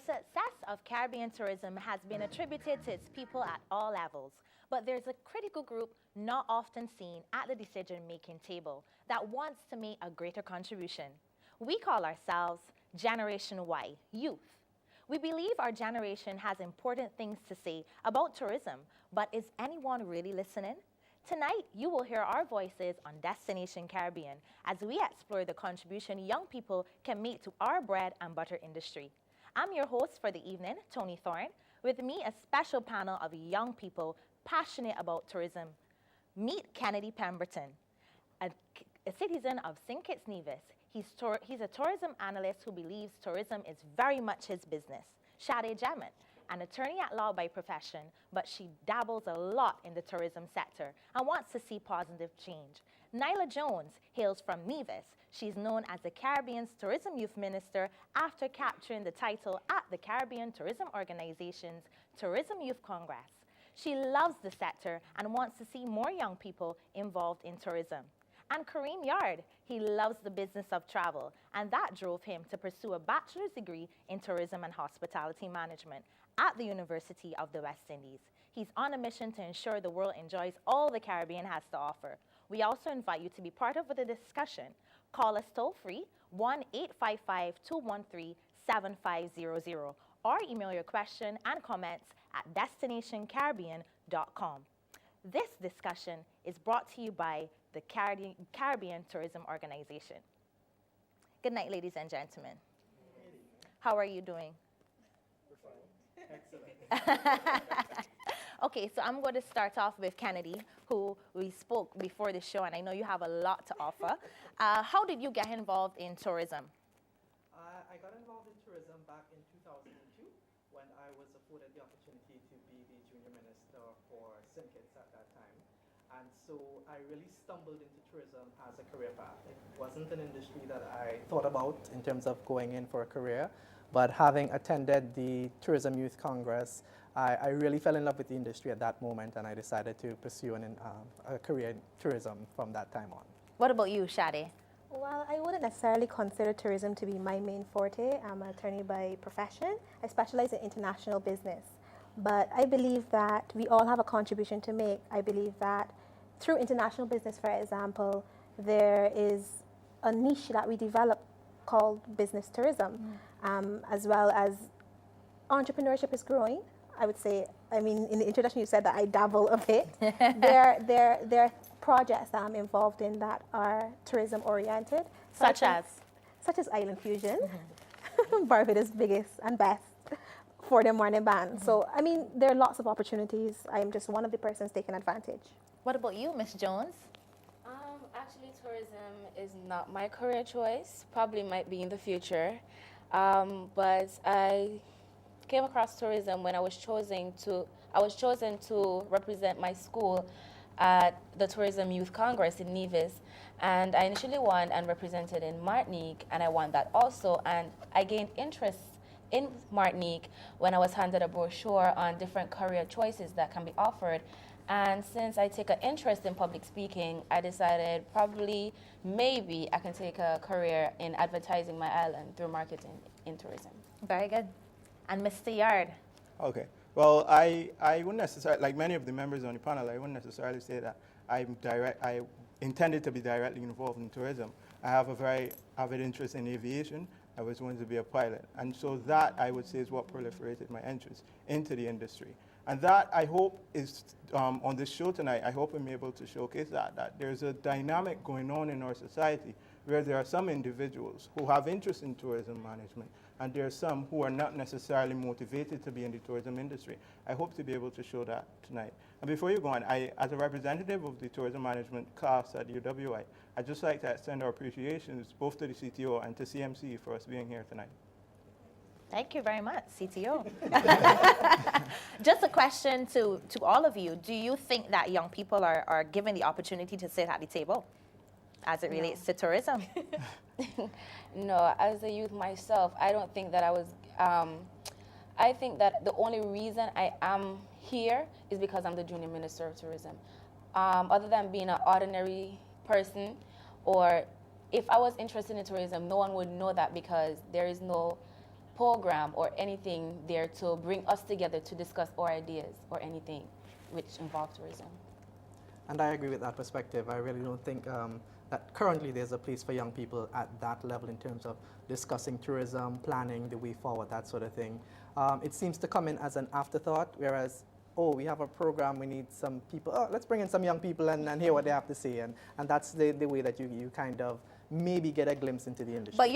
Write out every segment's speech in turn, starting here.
success of Caribbean tourism has been attributed to its people at all levels, but there's a critical group not often seen at the decision-making table that wants to make a greater contribution. We call ourselves Generation Y, youth. We believe our generation has important things to say about tourism, but is anyone really listening? Tonight, you will hear our voices on Destination Caribbean as we explore the contribution young people can make to our bread and butter industry. I'm your host for the evening, Tony Thorne. With me, a special panel of young people passionate about tourism. Meet Kennedy Pemberton, a citizen of St. Kitts Nevis. He's a tourism analyst who believes tourism is very much his business. Shade Jamet, an attorney at law by profession, but she dabbles a lot in the tourism sector and wants to see positive change. Nyla Jones hails from Nevis. She's known as the Caribbean's Tourism Youth Minister after capturing the title at the Caribbean Tourism Organization's Tourism Youth Congress. She loves the sector and wants to see more young people involved in tourism. And Kareem Yard, he loves the business of travel, and that drove him to pursue a bachelor's degree in tourism and hospitality management at the University of the West Indies. He's on a mission to ensure the world enjoys all the Caribbean has to offer. We also invite you to be part of the discussion. Call us toll-free, 1-855-213-7500, or email your question and comments at destinationcaribbean.com. This discussion is brought to you by the Caribbean Tourism Organization. Good night, ladies and gentlemen. How are you doing? Excellent. Okay, so I'm going to start off with Kennedy, who we spoke before the show, and I know you have a lot to offer. How did you get involved in tourism? I got involved in tourism back in 2002 when I was afforded the opportunity to be the junior minister for St. Kitts at that time. And so I really stumbled into tourism as a career path. It wasn't an industry that I thought about in terms of going in for a career, but having attended the Tourism Youth Congress, I really fell in love with the industry at that moment, and I decided to pursue a career in tourism from that time on. What about you, Shade? Well, I wouldn't necessarily consider tourism to be my main forte. I'm an attorney by profession. I specialize in international business. But I believe that we all have a contribution to make. I believe that through international business, for example, there is a niche that we develop called business tourism, as well as entrepreneurship is growing. I would say, I mean, in the introduction you said that I dabble a bit. There are projects that I'm involved in that are tourism oriented. Such as Island Fusion, Barbados' biggest and best for the morning band. So, I mean, there are lots of opportunities. I am just one of the persons taking advantage. What about you, Miss Jones? Actually, tourism is not my career choice. Probably might be in the future. But I came across tourism when I was chosen to represent my school at the Tourism Youth Congress in Nevis. And I initially won and represented in Martinique, and I won that also. And I gained interest in Martinique when I was handed a brochure on different career choices that can be offered. And since I take an interest in public speaking, I decided maybe I can take a career in advertising my island through marketing in tourism. Very good. And Mr. Yard? Okay. Well, I wouldn't necessarily, like many of the members on the panel, I wouldn't necessarily say that I intended to be directly involved in tourism. I have a very avid interest in aviation. I was going to be a pilot. And so that, I would say, is what proliferated my interest into the industry. And that, I hope, is on this show tonight, I hope I'm able to showcase that there's a dynamic going on in our society where there are some individuals who have interest in tourism management, and there are some who are not necessarily motivated to be in the tourism industry. I hope to be able to show that tonight. And before you go on, as a representative of the tourism management class at UWI, I'd just like to extend our appreciations both to the CTO and to CMC for us being here tonight. Thank you very much, CTO. Just a question to all of you. Do you think that young people are given the opportunity to sit at the table as it relates to tourism? No, as a youth myself, I don't think that I was, I think that the only reason I am here is because I'm the junior minister of tourism. Other than being an ordinary person, or if I was interested in tourism, no one would know that because there is no program or anything there to bring us together to discuss our ideas or anything which involve tourism. And I agree with that perspective. I really don't think that currently there's a place for young people at that level in terms of discussing tourism, planning the way forward, that sort of thing. It seems to come in as an afterthought, whereas, oh, we have a program, we need some people, oh, let's bring in some young people and hear what they have to say. And that's the way that you kind of maybe get a glimpse into the industry. But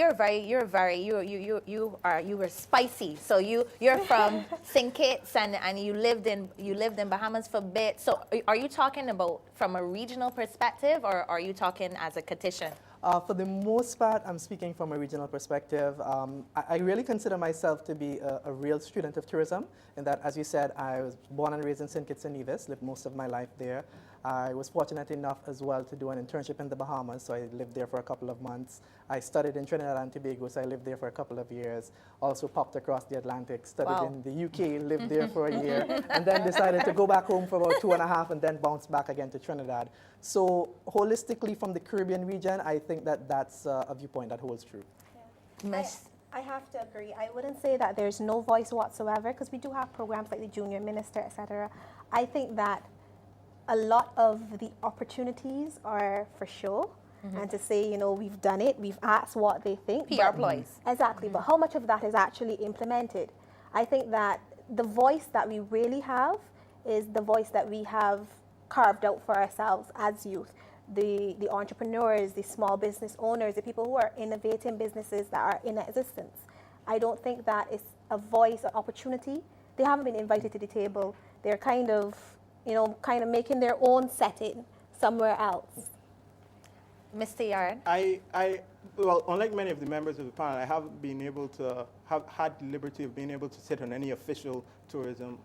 you were spicy. So you're from St. Kitts and you lived in Bahamas for a bit. So are you talking about from a regional perspective, or are you talking as a Catition? For the most part, I'm speaking from a regional perspective. I really consider myself to be a real student of tourism, in that, as you said, I was born and raised in St. Kitts and Nevis, lived most of my life there. I was fortunate enough as well to do an internship in the Bahamas, so I lived there for a couple of months. I studied in Trinidad and Tobago, so I lived there for a couple of years. Also popped across the Atlantic, studied in the UK, lived there for a year, and then decided to go back home for about 2.5 and then bounce back again to Trinidad. So holistically from the Caribbean region, I think that that's a viewpoint that holds true. Yeah. I have to agree. I wouldn't say that there's no voice whatsoever, because we do have programs like the Junior Minister, etc. I think that a lot of the opportunities are for show, and to say, you know, we've done it, we've asked what they think. PR ploys. Exactly, but how much of that is actually implemented? I think that the voice that we really have is the voice that we have carved out for ourselves as youth. The entrepreneurs, the small business owners, the people who are innovating businesses that are in existence. I don't think that it's a voice or opportunity. They haven't been invited to the table. They're kind of making their own setting somewhere else. Mr. Yard? Well, unlike many of the members of the panel, I haven't been able to have had the liberty of being able to sit on any official tourism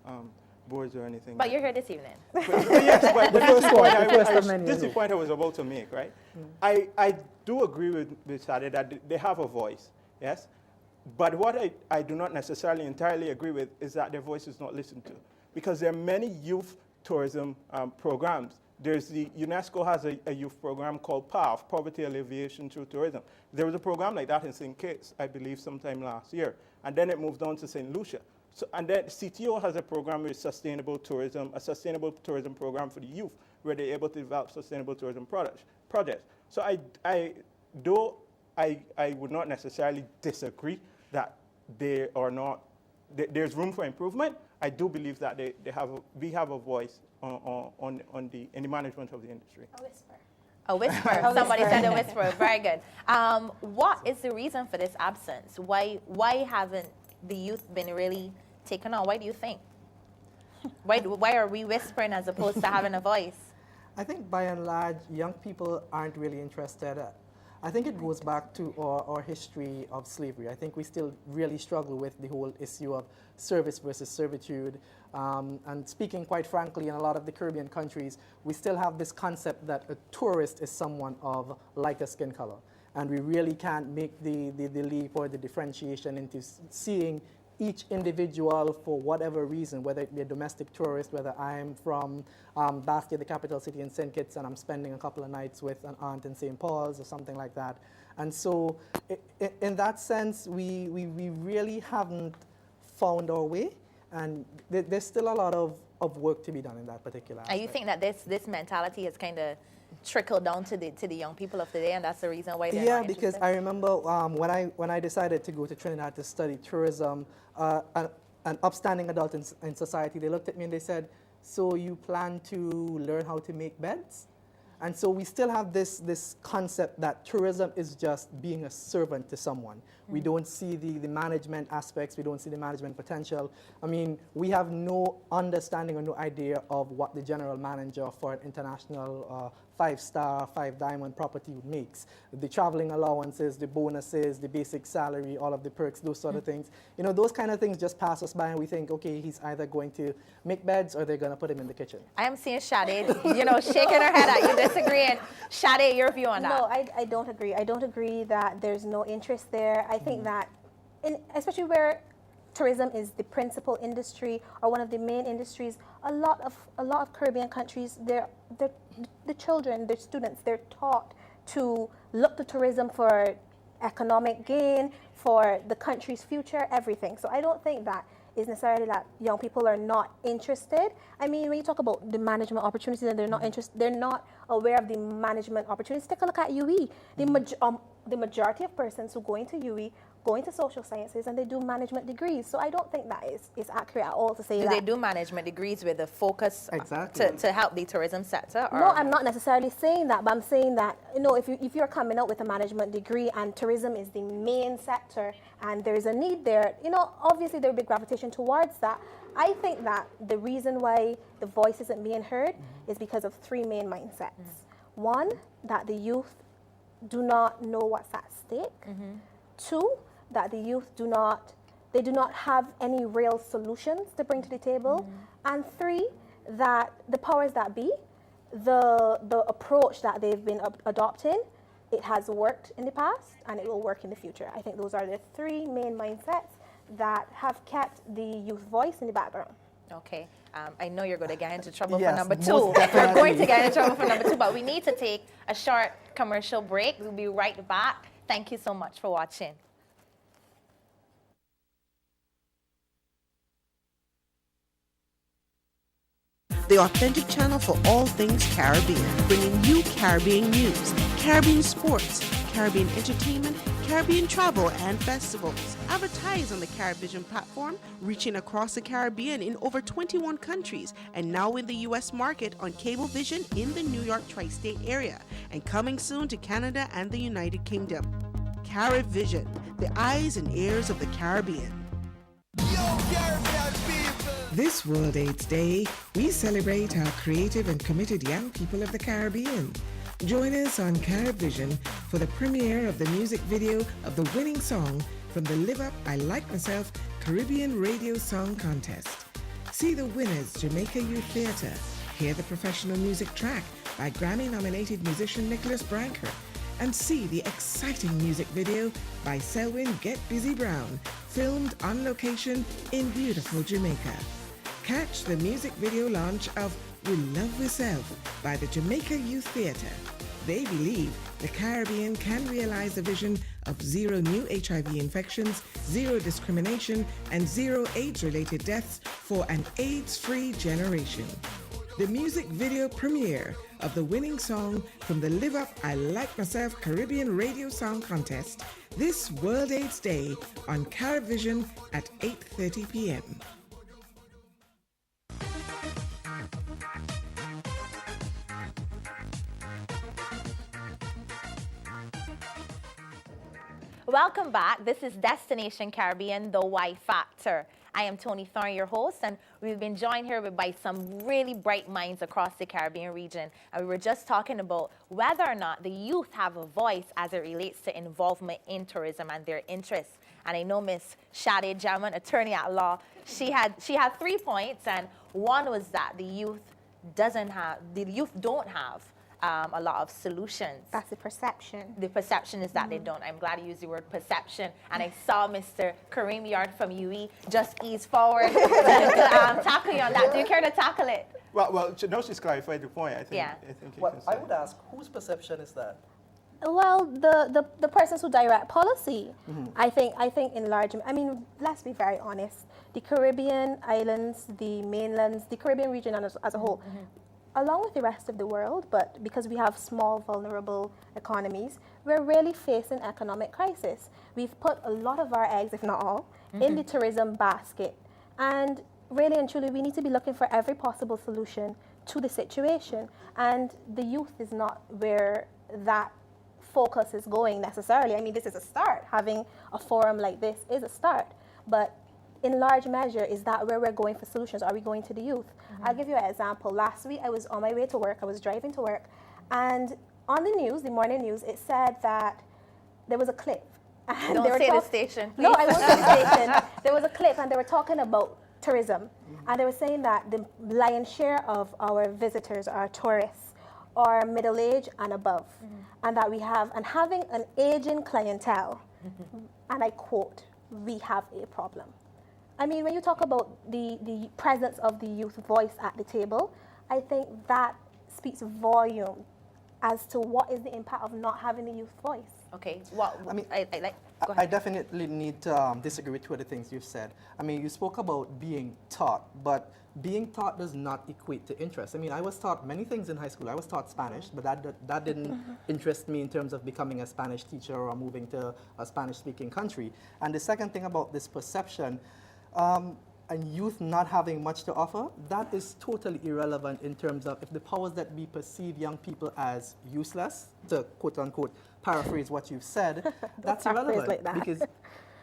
boards or anything. But you're here this evening. But yes, but this is the point I was about to make, right? I do agree with Sade that they have a voice, yes? But what I do not necessarily entirely agree with is that their voice is not listened to. Because there are many youth tourism programs. There's UNESCO has a youth program called PATH, Poverty Alleviation Through Tourism. There was a program like that in St. Kitts, I believe, sometime last year. And then it moved on to St. Lucia. So, and then CTO has a program with sustainable tourism, a sustainable tourism program for the youth, where they're able to develop sustainable tourism projects. So I would not necessarily disagree that they are not, there's room for improvement. I do believe that we have a voice in the management of the industry. A whisper. A whisper. Somebody said a whisper. Very good. What is the reason for this absence? Why haven't the youth been really taken on? Why do you think? Why are we whispering as opposed to having a voice? I think by and large, young people aren't really interested. I think it goes back to our history of slavery. I think we still really struggle with the whole issue of service versus servitude. And speaking quite frankly, in a lot of the Caribbean countries, we still have this concept that a tourist is someone of lighter skin color. And we really can't make the leap or the differentiation into seeing each individual for whatever reason, whether it be a domestic tourist, whether I'm from Bastia, the capital city in St. Kitts, and I'm spending a couple of nights with an aunt in St. Paul's or something like that. And so in that sense, we really haven't found our way, and there's still a lot of work to be done in that particular aspect. And you think that this mentality has kind of trickled down to the young people of today, and that's the reason why they're not interested? Because I remember when I decided to go to Trinidad to study tourism, an upstanding adult in society, they looked at me and they said, "So you plan to learn how to make beds?" And so we still have this concept that tourism is just being a servant to someone. We don't see the management aspects, we don't see the management potential. I mean, we have no understanding or no idea of what the general manager for an international 5-star, 5-diamond property makes. The traveling allowances, the bonuses, the basic salary, all of the perks, those sort of things. You know, those kind of things just pass us by and we think, okay, he's either going to make beds or they're going to put him in the kitchen. I am seeing Sade, shaking her head at you, disagreeing. Sade, your view on that? No, I don't agree. I don't agree that there's no interest there. I think that, especially where tourism is the principal industry or one of the main industries, a lot of Caribbean countries, the children, the students, they're taught to look to tourism for economic gain, for the country's future, everything. So I don't think that is necessarily that young people are not interested. I mean, when you talk about the management opportunities and they're not interested, they're not aware of the management opportunities. Take a look at UE. The majority of persons who go into UE go into social sciences and they do management degrees. So I don't think that is accurate at all to say that. Do they do management degrees with a focus Exactly. to help the tourism sector? Or? No, I'm not necessarily saying that, but I'm saying that, you know, if you're coming out with a management degree and tourism is the main sector and there's a need there, you know, obviously there will be gravitation towards that. I think that the reason why the voice isn't being heard is because of three main mindsets. One, that the youth do not know what's at stake. Two, that the youth do not have any real solutions to bring to the table. And three, that the powers that be, the approach that they've been adopting, it has worked in the past and it will work in the future. I think those are the three main mindsets that have kept the youth voice in the background. Okay. I know you're going to get into trouble Yes, for number most 2. We're definitely. going to get into trouble for number 2, but we need to take a short commercial break. We'll be right back. Thank you so much for watching. The authentic channel for all things Caribbean, bringing you Caribbean news, Caribbean sports, Caribbean entertainment, Caribbean travel and festivals. Advertise on the CaribVision platform, reaching across the Caribbean in over 21 countries, and now in the U.S. market on Cablevision in the New York tri-state area, and coming soon to Canada and the United Kingdom. CaribVision, the eyes and ears of the Caribbean. This World AIDS Day, we celebrate our creative and committed young people of the Caribbean. Join us on CaribVision for the premiere of the music video of the winning song from the Live Up I Like Myself Caribbean Radio Song Contest. See the winners, Jamaica Youth Theatre. Hear the professional music track by Grammy-nominated musician Nicholas Branker. And see the exciting music video by Selwyn Get Busy Brown, filmed on location in beautiful Jamaica. Catch the music video launch of We Love Yourself by the Jamaica Youth Theatre. They believe the Caribbean can realize the vision of zero new HIV infections, zero discrimination, and zero AIDS-related deaths for an AIDS-free generation. The music video premiere of the winning song from the Live Up I Like Myself Caribbean Radio Song Contest this World AIDS Day on CaribVision at 8:30 p.m. Welcome back. This is Destination Caribbean, The Y Factor. I am Tony Thorne, your host, and we've been joined here by some really bright minds across the Caribbean region. And we were just talking about whether or not the youth have a voice as it relates to involvement in tourism and their interests. And I know Miss Shade Jaman, attorney at law, she had 3 points, and one was that the youth don't have a lot of solutions. That's the perception. The perception is that they don't. I'm glad you used the word perception. And I saw Mr. Kareem Yard from UE just ease forward to tackle you on that. Do you care to tackle it? Well, no, she's clarified the point. I think. Yeah. I think you Well, can I say. would ask, whose perception is that? Well, the persons who direct policy, I think in large, I mean, let's be very honest. The Caribbean islands, the mainlands, the Caribbean region as a whole, along with the rest of the world, but because we have small, vulnerable economies, we're really facing economic crisis. We've put a lot of our eggs, if not all, in the tourism basket. And really and truly, we need to be looking for every possible solution to the situation. And the youth is not where that focus is going necessarily. I mean, this is a start. Having a forum like this is a start. But in large measure, is that where we're going for solutions? Are we going to the youth? I'll give you an example. Last week, I was on my way to work. I was driving to work. And on the news, the morning news, it said that there was a clip. And Don't say the station, please. No, I won't say the station. There was a clip, and they were talking about tourism. And they were saying that the lion's share of our visitors are tourists or middle age and above. And that we have, and having an aging clientele, and I quote, we have a problem. I mean, when you talk about the presence of the youth voice at the table, I think that speaks volume as to what is the impact of not having the youth voice. Okay. What I mean, I like. Go I ahead. definitely need to disagree with two of the things you've said. I mean, you spoke about being taught, but being taught does not equate to interest. I mean, I was taught many things in high school. I was taught Spanish, but that didn't interest me in terms of becoming a Spanish teacher or moving to a Spanish-speaking country. And the second thing about this perception, and youth not having much to offer, that is totally irrelevant in terms of if the powers that be perceive young people as useless, to quote-unquote paraphrase what you've said, that's irrelevant. like that. Because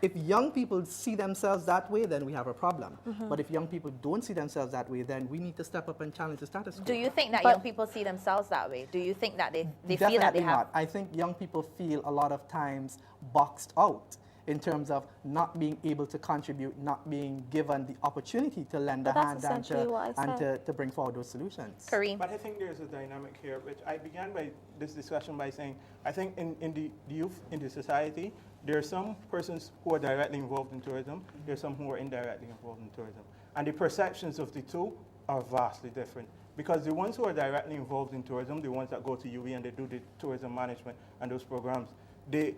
if young people see themselves that way, then we have a problem. But if young people don't see themselves that way, then we need to step up and challenge the status quo. Do you think that But- young people see themselves that way? Do you think that they feel that they Definitely have? not. I think young people feel a lot of times boxed out in terms of not being able to contribute, not being given the opportunity to lend a But hand that's essentially what I said. to bring forward those solutions. Kareem. But I think there's a dynamic here, which I began by this discussion by saying, I think in the youth, in the society, there are some persons who are directly involved in tourism, there are some who are indirectly involved in tourism. And the perceptions of the two are vastly different. Because the ones who are directly involved in tourism, the ones that go to UE and they do the tourism management and those programs, they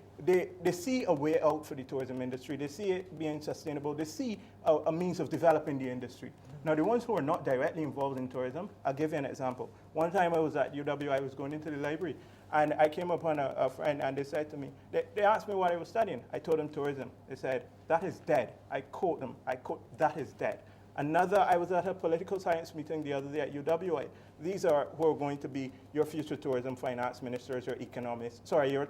see a way out for the tourism industry. They see it being sustainable. They see a means of developing the industry. Now, the ones who are not directly involved in tourism, I'll give you an example. One time I was at UW, I was going into the library, and I came upon a friend, and they said to me, they asked me what I was studying. I told them tourism. They said, that is dead. I quote them. I quote, that is dead. I was at a political science meeting the other day at UWI. These are who are going to be your future tourism finance ministers or economists. Sorry, your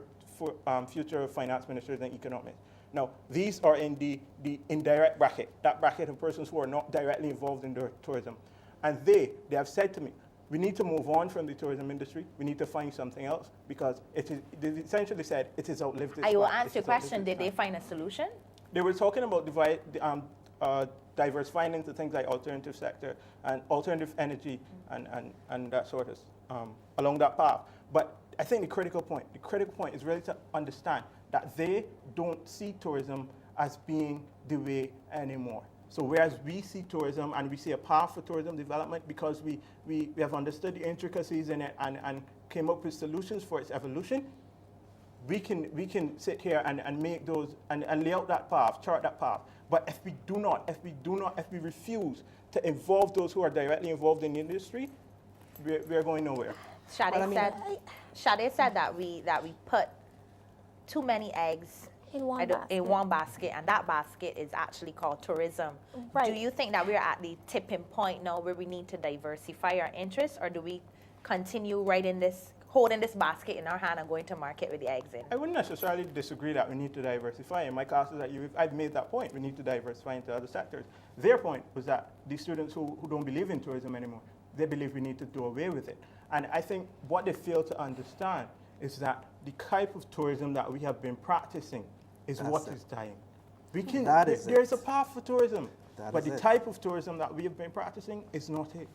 future finance ministers and economists. Now, these are in the indirect bracket, that bracket of persons who are not directly involved in the tourism. And they have said to me, we need to move on from the tourism industry. We need to find something else because they essentially said it is outlived its I will prime. answer your It has outlived question. its Did they prime. find a solution? They were talking about diversifying into things like alternative sector and alternative energy and that sort of along that path. But I think the critical point is really to understand that they don't see tourism as being the way anymore. So whereas we see tourism and we see a path for tourism development because we have understood the intricacies in it and came up with solutions for its evolution, we can sit here and make those and lay out that path, chart that path. But if we refuse to involve those who are directly involved in the industry, we're going nowhere. Sade said that we put too many eggs In one in one basket, and that basket is actually called tourism. Right. Do you think that we're at the tipping point now where we need to diversify our interests, or do we continue holding this basket in our hand and going to market with the eggs in? I wouldn't necessarily disagree that we need to diversify. In my classes at UF, I've made that point. We need to diversify into other sectors. Their point was that these students who don't believe in tourism anymore, they believe we need to do away with it. And I think what they fail to understand is that the type of tourism that we have been practicing is what is dying. There's a path for tourism. But the type of tourism that we have been practicing is not it.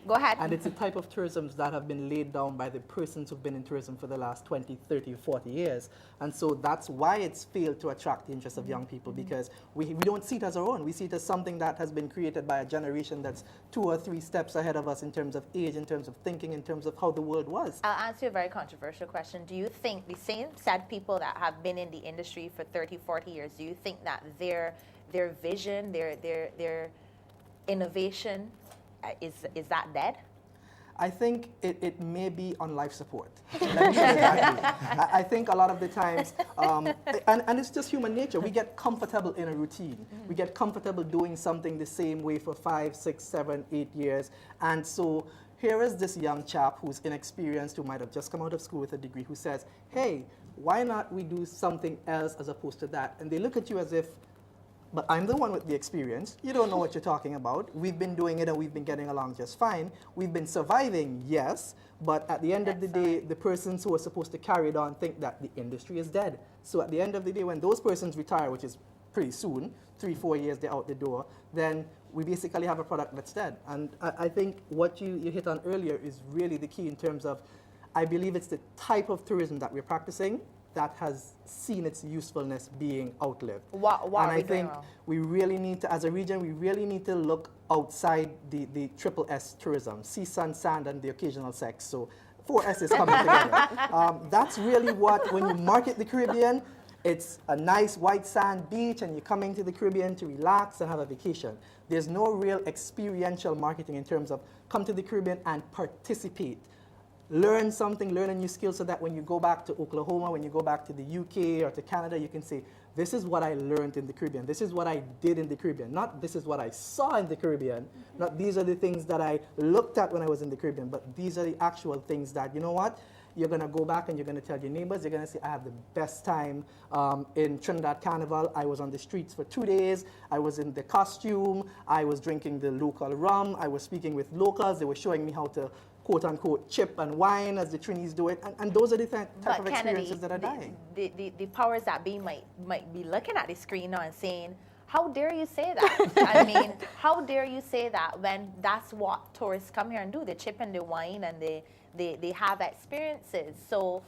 Go ahead. And it's the type of tourisms that have been laid down by the persons who've been in tourism for the last 20, 30, 40 years. And so that's why it's failed to attract the interest of young people, because we don't see it as our own. We see it as something that has been created by a generation that's 2 or 3 steps ahead of us in terms of age, in terms of thinking, in terms of how the world was. I'll answer a very controversial question. Do you think the same sad people that have been in the industry for 30, 40 years, do you think that their vision, their innovation, is that dead? I think it may be on life support. Let me put it that way. I think a lot of the times, and it's just human nature, we get comfortable in a routine. We get comfortable doing something the same way for 5, 6, 7, 8 years. And so here is this young chap who's inexperienced, who might have just come out of school with a degree, who says, hey, why not we do something else as opposed to that? And they look at you as if, but I'm the one with the experience. You don't know what you're talking about. We've been doing it and we've been getting along just fine. We've been surviving, yes, but at the end of the day, the persons who are supposed to carry it on think that the industry is dead. So at the end of the day, when those persons retire, which is pretty soon, 3, 4 years, they're out the door, then we basically have a product that's dead. And I think what you hit on earlier is really the key in terms of, I believe it's the type of tourism that we're practicing that has seen its usefulness being outlived. What and I think we really need to, as a region, we really need to look outside the triple S tourism, sea, sun, sand, and the occasional sex. So 4 S's coming together. That's really what, when you market the Caribbean, it's a nice white sand beach and you're coming to the Caribbean to relax and have a vacation. There's no real experiential marketing in terms of come to the Caribbean and participate. Learn something, learn a new skill so that when you go back to Oklahoma, when you go back to the UK or to Canada, you can say, this is what I learned in the Caribbean. This is what I did in the Caribbean. Not this is what I saw in the Caribbean. Not these are the things that I looked at when I was in the Caribbean, but these are the actual things that, you know what? You're going to go back and you're going to tell your neighbors, you're going to say, I had the best time in Trinidad Carnival. I was on the streets for 2 days. I was in the costume. I was drinking the local rum. I was speaking with locals. They were showing me how to, quote unquote, chip and wine as the Trinis do it. And those are the type of experiences that are dying. The powers that be might be looking at the screen now and saying, how dare you say that? I mean, how dare you say that when that's what tourists come here and do? They chip and they wine and they have experiences. So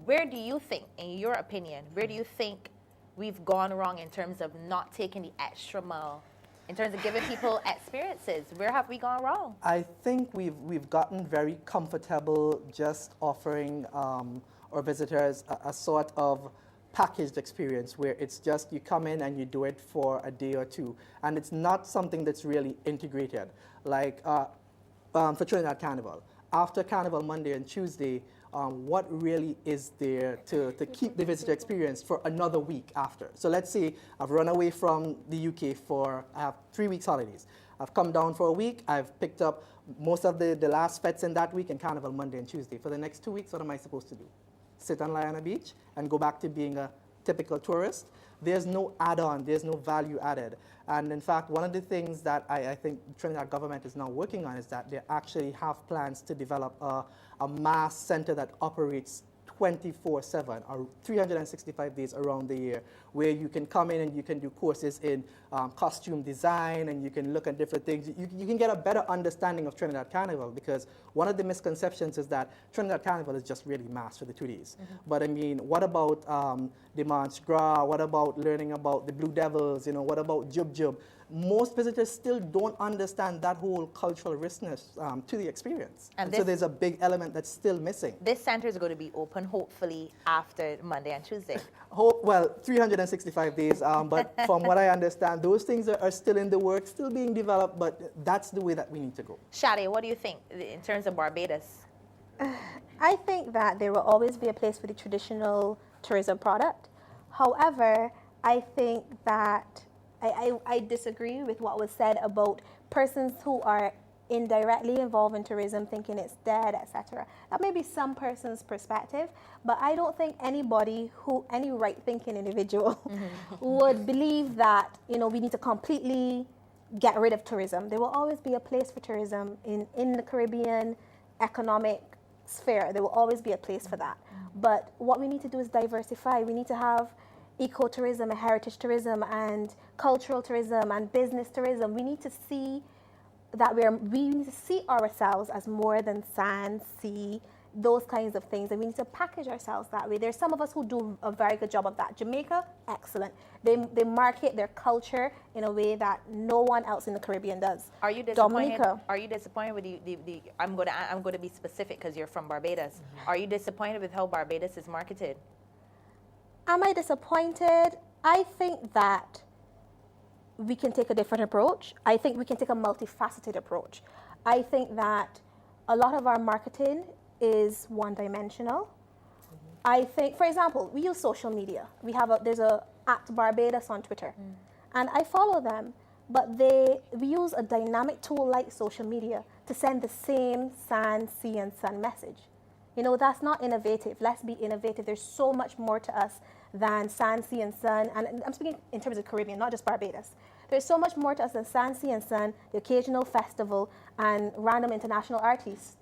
where do you think, in your opinion, where do you think we've gone wrong in terms of not taking the extra mile, in terms of giving people experiences? Where have we gone wrong? I think we've gotten very comfortable just offering our visitors a sort of packaged experience where it's just you come in and you do it for a day or two. And it's not something that's really integrated. Like for Trinidad Carnival, after Carnival Monday and Tuesday, what really is there to keep the visitor experience for another week after? So let's say I've run away from the UK I have 3 weeks holidays. I've come down for a week. I've picked up most of the last fets in that week and Carnival Monday and Tuesday. For the next 2 weeks, what am I supposed to do? Sit and lie on a beach and go back to being a typical tourist? There's no add-on, there's no value added. And in fact, one of the things that I think the Trinidad government is now working on is that they actually have plans to develop a mass center that operates 24/7 or 365 days around the year, where you can come in and you can do courses in costume design and you can look at different things. You can get a better understanding of Trinidad Carnival, because one of the misconceptions is that Trinidad Carnival is just really mass for the 2 days. But I mean, what about the Mardi Gras? What about learning about the Blue Devils? You know, what about Jub Jub? Most visitors still don't understand that whole cultural richness to the experience. And so there's a big element that's still missing. This center is going to be open hopefully after Monday and Tuesday. Well, 365 days, but from what I understand, those things are still in the works, still being developed, but that's the way that we need to go. Shadi, what do you think in terms of Barbados? I think that there will always be a place for the traditional tourism product. However, I think that I disagree with what was said about persons who are indirectly involved in tourism thinking it's dead, etc. That may be some person's perspective, but I don't think any right-thinking individual would believe that, you know, we need to completely get rid of tourism. There will always be a place for tourism in the Caribbean economic sphere. There will always be a place for that. But what we need to do is diversify. We need to have ecotourism and heritage tourism and cultural tourism and business tourism. We need to see that we need to see ourselves as more than sand, sea, those kinds of things, and we need to package ourselves that way. There's some of us who do a very good job of that. Jamaica, excellent. They market their culture in a way that no one else in the Caribbean does. Are you disappointed? Dominica. Are you disappointed with the I'm going to be specific because you're from Barbados. Are you disappointed with how Barbados is marketed? Am I disappointed? I think that we can take a different approach. I think we can take a multifaceted approach. I think that a lot of our marketing is one-dimensional. I think, for example, we use social media. There's a @Barbados on Twitter, and I follow them. But we use a dynamic tool like social media to send the same sand, sea, and sun message. You know, that's not innovative. Let's be innovative. There's so much more to us than sand, sea, and sun. And I'm speaking in terms of Caribbean, not just Barbados. There's so much more to us than sand, sea, and sun, the occasional festival, and random international artists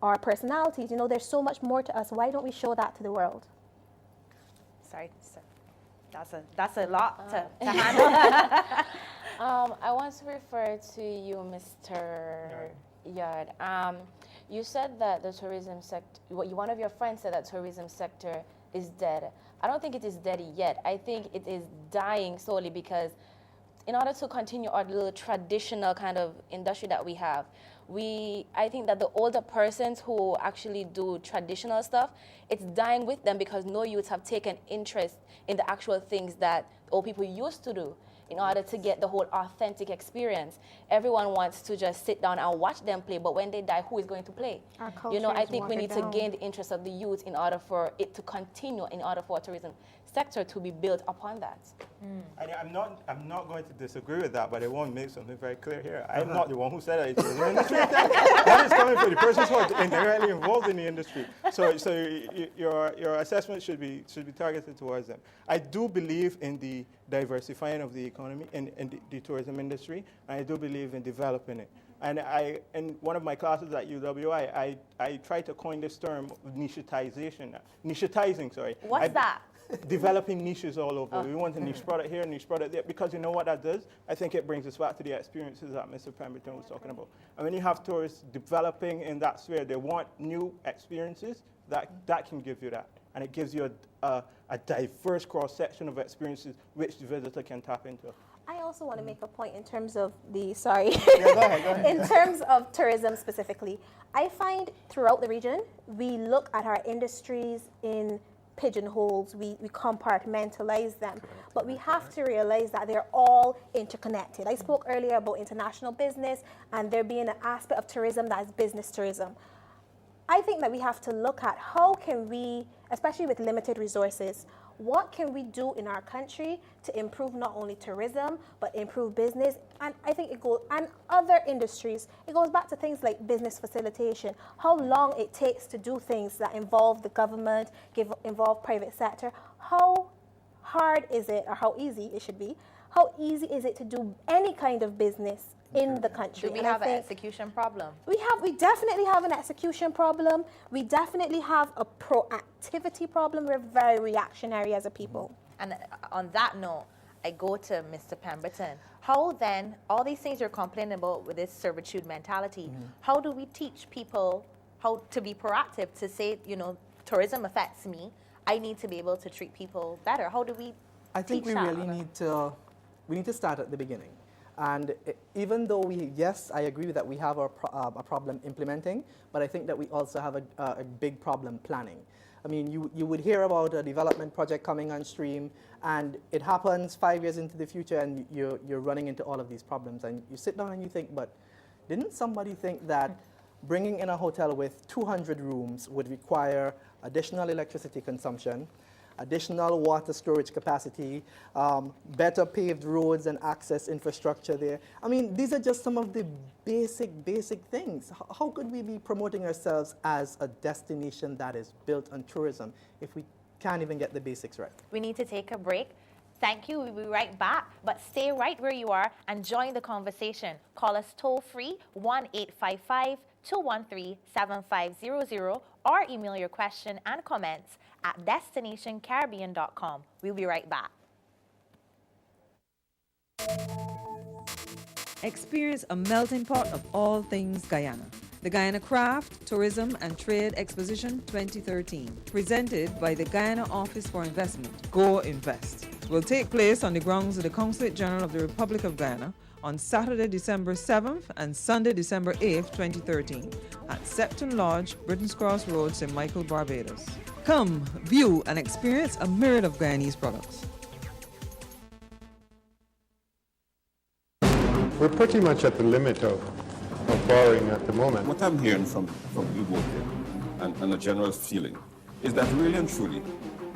or personalities. You know, there's so much more to us. Why don't we show that to the world? Sorry, that's a lot to handle. I want to refer to you, Mr. Yard. You said that the tourism sector, one of your friends said that tourism sector is dead. I don't think it is dead yet. I think it is dying slowly because in order to continue our little traditional kind of industry that we have, I think that the older persons who actually do traditional stuff, it's dying with them because no youths have taken interest in the actual things that old people used to do in order to get the whole authentic experience. Everyone wants to just sit down and watch them play, but when they die, who is going to play? Our culture I is think we need watered to gain the interest of the youth in order for it to continue, in order for tourism sector to be built upon that. And I'm not going to disagree with that, but I want to make something very clear here. I'm not the one who said that it's the industry. That is coming from the persons who are indirectly involved in the industry. So your assessment should be targeted towards them. I do believe in the diversifying of the economy in the tourism industry, and I do believe in developing it. And in one of my classes at UWI, I tried to coin this term, nichitizing, sorry. What's that? Developing niches all over. We want a niche product here, niche product there, because you know what that does? I think it brings us back to the experiences that Mr. Pemberton was talking about. And when you have tourists developing in that sphere, they want new experiences, that can give you that. And it gives you a diverse cross-section of experiences which the visitor can tap into. I also want to make a point in terms of sorry. Yeah, go ahead. In terms of tourism specifically, I find throughout the region, we look at our industries in pigeonholes, we compartmentalize them, but we have to realize that they're all interconnected. I spoke earlier about international business and there being an aspect of tourism that is business tourism. I think that we have to look at how can we, especially with limited resources, what can we do in our country to improve not only tourism, but improve business? And I think and other industries, it goes back to things like business facilitation, how long it takes to do things that involve the government, involve private sector. How hard is it, or how easy it should be, how easy is it to do any kind of business in the country? Do we have an execution problem? We definitely have an execution problem. We definitely have a proactivity problem. We're very reactionary as a people. And on that note, I go to Mr. Pemberton. How then, all these things you're complaining about with this servitude mentality, how do we teach people how to be proactive, to say, tourism affects me, I need to be able to treat people better? How do we I think we teach that? really need to start at the beginning. And even though I agree with that, we have a problem implementing, but I think that we also have a big problem planning. I mean, you would hear about a development project coming on stream, and it happens 5 years into the future, and you're running into all of these problems. And you sit down and you think, but didn't somebody think that bringing in a hotel with 200 rooms would require additional electricity consumption, additional water storage capacity, better paved roads and access infrastructure there? I mean, these are just some of the basic things. How could we be promoting ourselves as a destination that is built on tourism if we can't even get the basics right? We need to take a break. Thank you. We'll be right back, but stay right where you are and join the conversation. Call us toll-free 1-855-213-7500 or email your question and comments at destinationcaribbean.com. We'll be right back. Experience a melting pot of all things Guyana. The Guyana Craft, Tourism and Trade Exposition 2013, presented by the Guyana Office for Investment, Go Invest, will take place on the grounds of the Consulate General of the Republic of Guyana on Saturday, December 7th and Sunday, December 8th, 2013 at Septon Lodge, Britain's Cross Road, St. Michael, Barbados. Come, view and experience a myriad of Guyanese products. We're pretty much at the limit of borrowing at the moment. What I'm hearing from you both here, and a general feeling, is that really and truly,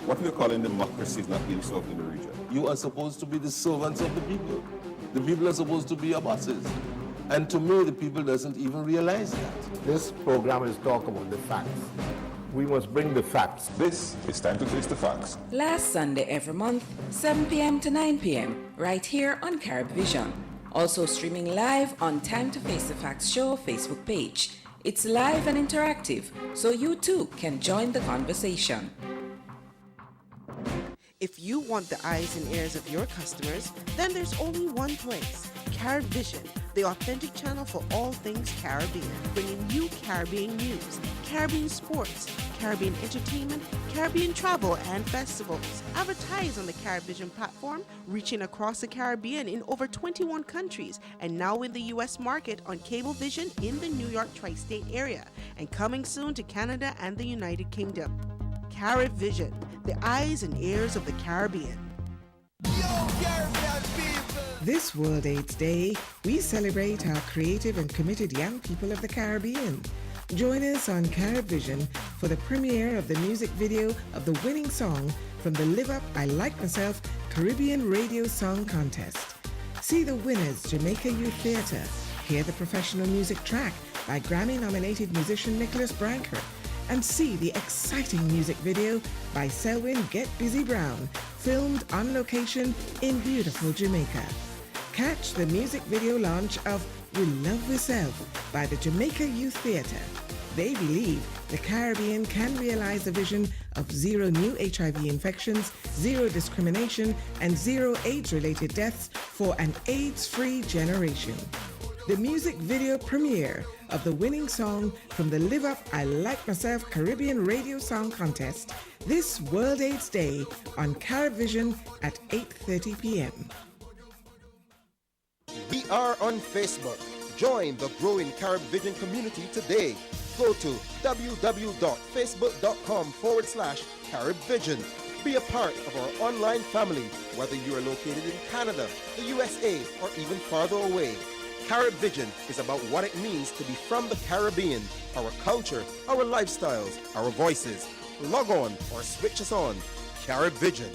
what we're calling democracy is not being served in the region. You are supposed to be the servants of the people. The people are supposed to be your bosses. And to me, the people doesn't even realize that. This program is talk about the facts. We must bring the facts. This is Time to Face the Facts. Last Sunday every month, 7 p.m. to 9 p.m., right here on Carib Vision. Also streaming live on Time to Face the Facts show Facebook page. It's live and interactive, so you too can join the conversation. If you want the eyes and ears of your customers, then there's only one place, Carib Vision, the authentic channel for all things Caribbean, bringing you Caribbean news, Caribbean sports, Caribbean entertainment, Caribbean travel, and festivals. Advertise on the CaribVision platform, reaching across the Caribbean in over 21 countries, and now in the U.S. market on Cablevision in the New York tri-state area, and coming soon to Canada and the United Kingdom. CaribVision, the eyes and ears of the Caribbean. This World AIDS Day, we celebrate our creative and committed young people of the Caribbean. Join us on CaribVision for the premiere of the music video of the winning song from the Live Up I Like Myself Caribbean Radio Song Contest. See the winners, Jamaica Youth Theatre. Hear the professional music track by Grammy-nominated musician Nicholas Branker. And see the exciting music video by Selwyn Get Busy Brown, filmed on location in beautiful Jamaica. Catch the music video launch of We Love Yourself by the Jamaica Youth Theatre. They believe the Caribbean can realize the vision of zero new HIV infections, zero discrimination, and zero AIDS-related deaths for an AIDS-free generation. The music video premiere of the winning song from the Live Up I Like Myself Caribbean Radio Song Contest this World AIDS Day on CaribVision at 8:30 p.m. We are on Facebook. Join the growing CaribVision community today. Go to www.facebook.com/CaribVision. Be a part of our online family, whether you are located in Canada, the USA, or even farther away. CaribVision is about what it means to be from the Caribbean, our culture, our lifestyles, our voices. Log on or switch us on. CaribVision.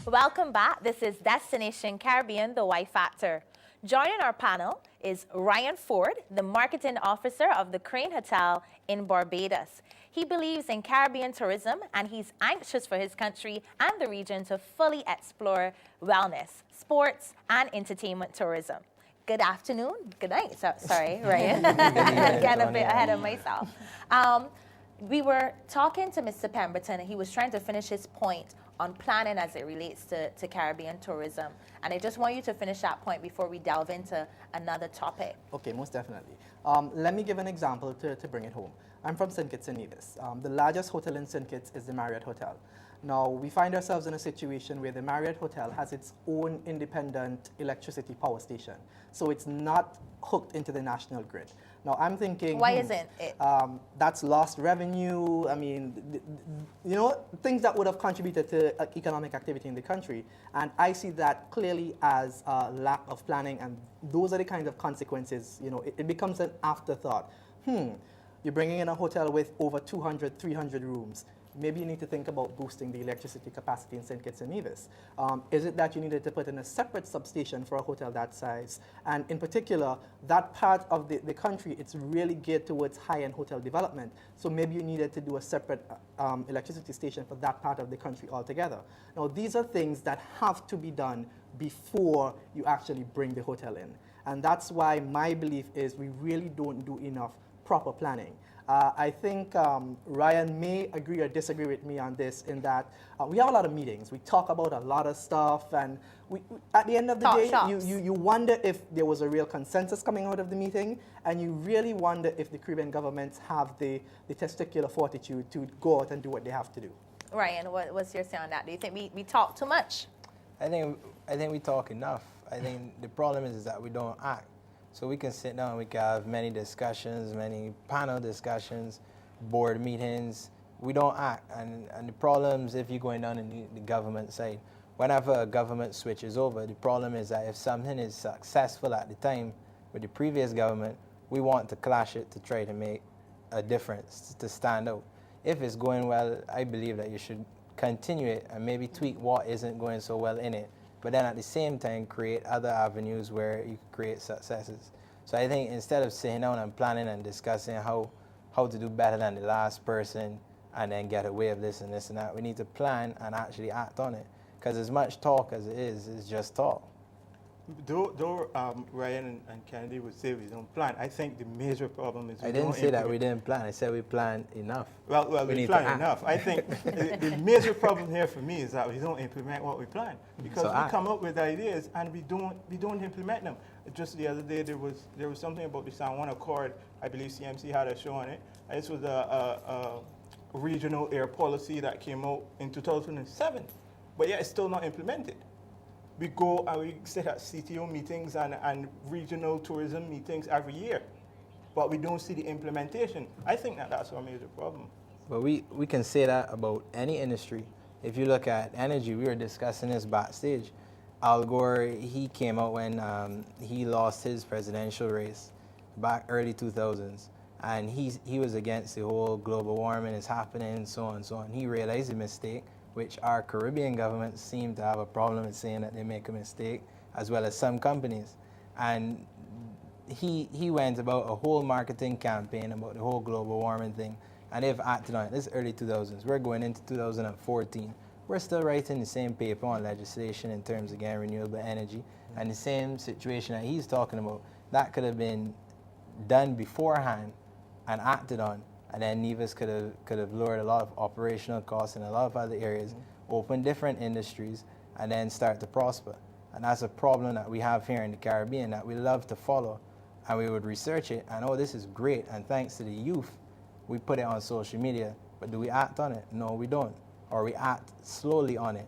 Welcome back. This is Destination Caribbean, the Y Factor. Joining our panel is Ryan Ford, the marketing officer of the Crane Hotel in Barbados. He believes in Caribbean tourism, and he's anxious for his country and the region to fully explore wellness, sports, and entertainment tourism. Good afternoon. Good night. Sorry, Ryan. Getting a bit ahead of myself. We were talking to Mr. Pemberton, and he was trying to finish his point on planning as it relates to Caribbean tourism. And I just want you to finish that point before we delve into another topic. Okay, most definitely. Let me give an example to bring it home. I'm from St. Kitts and Nevis. The largest hotel in St. Kitts is the Marriott Hotel. Now, we find ourselves in a situation where the Marriott Hotel has its own independent electricity power station. So it's not hooked into the national grid. Now, I'm thinking... Why isn't it? That's lost revenue. I mean, you know, things that would have contributed to economic activity in the country. And I see that clearly as a lack of planning. And those are the kind of consequences, you know, it becomes an afterthought. You're bringing in a hotel with over 200, 300 rooms. Maybe you need to think about boosting the electricity capacity in St. Kitts and Nevis. Is it that you needed to put in a separate substation for a hotel that size? And in particular, that part of the country, it's really geared towards high-end hotel development. So maybe you needed to do a separate electricity station for that part of the country altogether. Now, these are things that have to be done before you actually bring the hotel in. And that's why my belief is we really don't do enough proper planning. I think Ryan may agree or disagree with me on this in that we have a lot of meetings. We talk about a lot of stuff, and we at the end of the day, you wonder if there was a real consensus coming out of the meeting, and you really wonder if the Caribbean governments have the testicular fortitude to go out and do what they have to do. Ryan, what's your say on that? Do you think we talk too much? I think we talk enough. I think the problem is that we don't act. So we can sit down, we can have many discussions, many panel discussions, board meetings. We don't act. And the problems, if you're going down in the government side, whenever a government switches over, the problem is that if something is successful at the time with the previous government, we want to clash it to try to make a difference, to stand out. If it's going well, I believe that you should continue it and maybe tweak what isn't going so well in it. But then at the same time, create other avenues where you can create successes. So I think instead of sitting down and planning and discussing how to do better than the last person and then get away with this and this and that, we need to plan and actually act on it. Because as much talk as it is just talk. Though Ryan and Kennedy would say we don't plan, I think the major problem is I didn't say that we didn't plan. I said we plan enough. Well, we plan enough. I think the major problem here for me is that we don't implement what we plan, because we come up with ideas and we don't implement them. Just the other day there was something about the San Juan Accord. I believe CMC had a show on it. This was a regional air policy that came out in 2007, but yet it's still not implemented. We go and we sit at CTO meetings and regional tourism meetings every year, but we don't see the implementation. I think that's our major problem. But we can say that about any industry. If you look at energy, we were discussing this backstage. Al Gore, he came out when he lost his presidential race back early 2000s, and he was against the whole global warming is happening and so on and so on. He realized a mistake, which our Caribbean governments seem to have a problem with saying that they make a mistake, as well as some companies. And he went about a whole marketing campaign about the whole global warming thing, and they've acted on it. This is early 2000s. We're going into 2014. We're still writing the same paper on legislation in terms of getting renewable energy, and the same situation that he's talking about, that could have been done beforehand and acted on. And then Nevis could have lowered a lot of operational costs in a lot of other areas, open different industries, and then start to prosper. And that's a problem that we have here in the Caribbean that we love to follow, and we would research it, and oh, this is great, and thanks to the youth, we put it on social media. But do we act on it? No, we don't. Or we act slowly on it.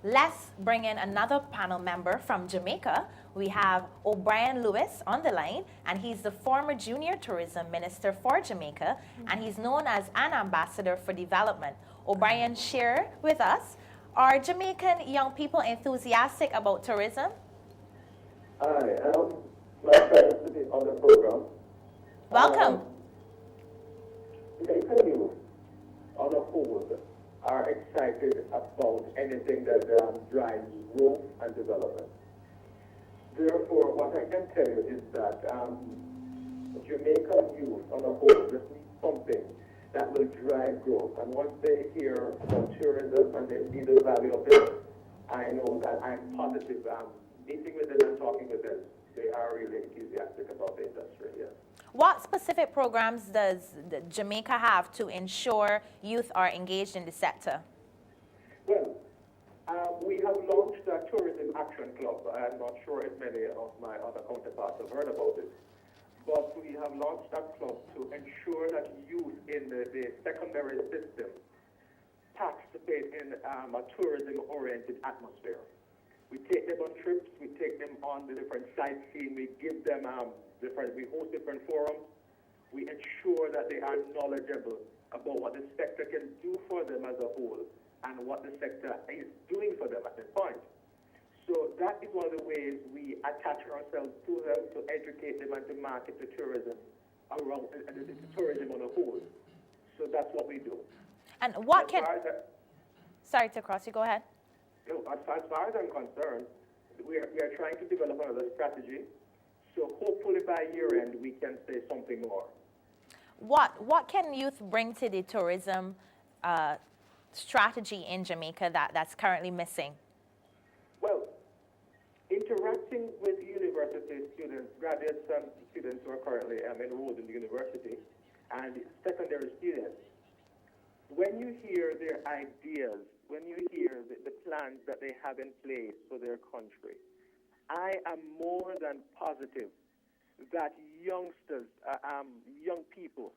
Let's bring in another panel member from Jamaica. We have O'Brien Lewis on the line, and he's the former Junior Tourism Minister for Jamaica, and he's known as an ambassador for development. O'Brien, share with us, are Jamaican young people enthusiastic about tourism? Hi, my pleasure to be on the program. Welcome. Jamaican youth, on the whole, are excited about anything that drives growth and development. Therefore, what I can tell you is that Jamaican youth on the whole just need something that will drive growth. And once they hear about tourism and they see the value of it, I know that I'm positive. Meeting with them and talking with them, they are really enthusiastic about the industry, yes. What specific programs does Jamaica have to ensure youth are engaged in the sector? Well, we have launched a Tourism Action Club. I'm not sure if many of my other counterparts have heard about it, but we have launched that club to ensure that youth in the secondary system participate in a tourism-oriented atmosphere. We take them on trips, we take them on the different sightseeing, we give them we host different forums, we ensure that they are knowledgeable about what the sector can do for them as a whole and what the sector is doing for them at this point. So that is one of the ways we attach ourselves to them, to educate them and to market the tourism around, the tourism on a whole. So that's what we do. And what can... Sorry to cross you, go ahead. As far as I'm concerned, we are trying to develop another strategy. So hopefully by year end we can say something more. What can youth bring to the tourism strategy in Jamaica that's currently missing? Well, interacting with university students, graduates and students who are currently enrolled in the university, and secondary students, when you hear their ideas, when you hear the plans that they have in place for their country, I am more than positive that youngsters, young people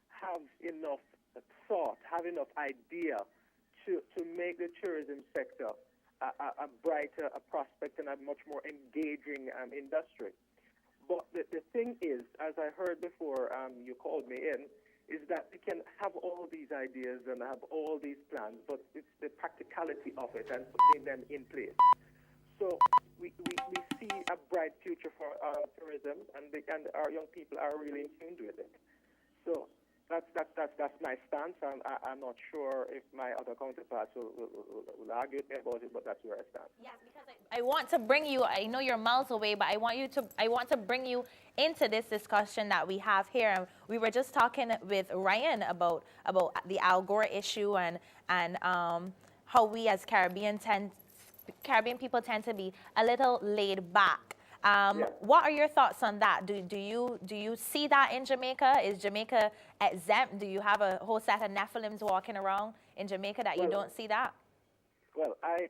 have enough thought, have enough idea to make the tourism sector a brighter, a prospect, and a much more engaging industry. But the thing is, as I heard before you called me in, is that we can have all these ideas and have all these plans, but it's the practicality of it and putting them in place. So we see a bright future for tourism, and our young people are really in tune with it. So that's my stance. I'm not sure if my other counterparts will argue with me about it, but that's where I stand. Yes, because I want to bring you, I know you're miles away, but I want to bring you into this discussion that we have here. And we were just talking with Ryan about the Al Gore issue and how we as Caribbean tend Caribbean people tend to be a little laid back. What are your thoughts on that? Do you see that in Jamaica? Is Jamaica exempt? Do you have a whole set of Nephilims walking around in Jamaica that you don't see that? Well, I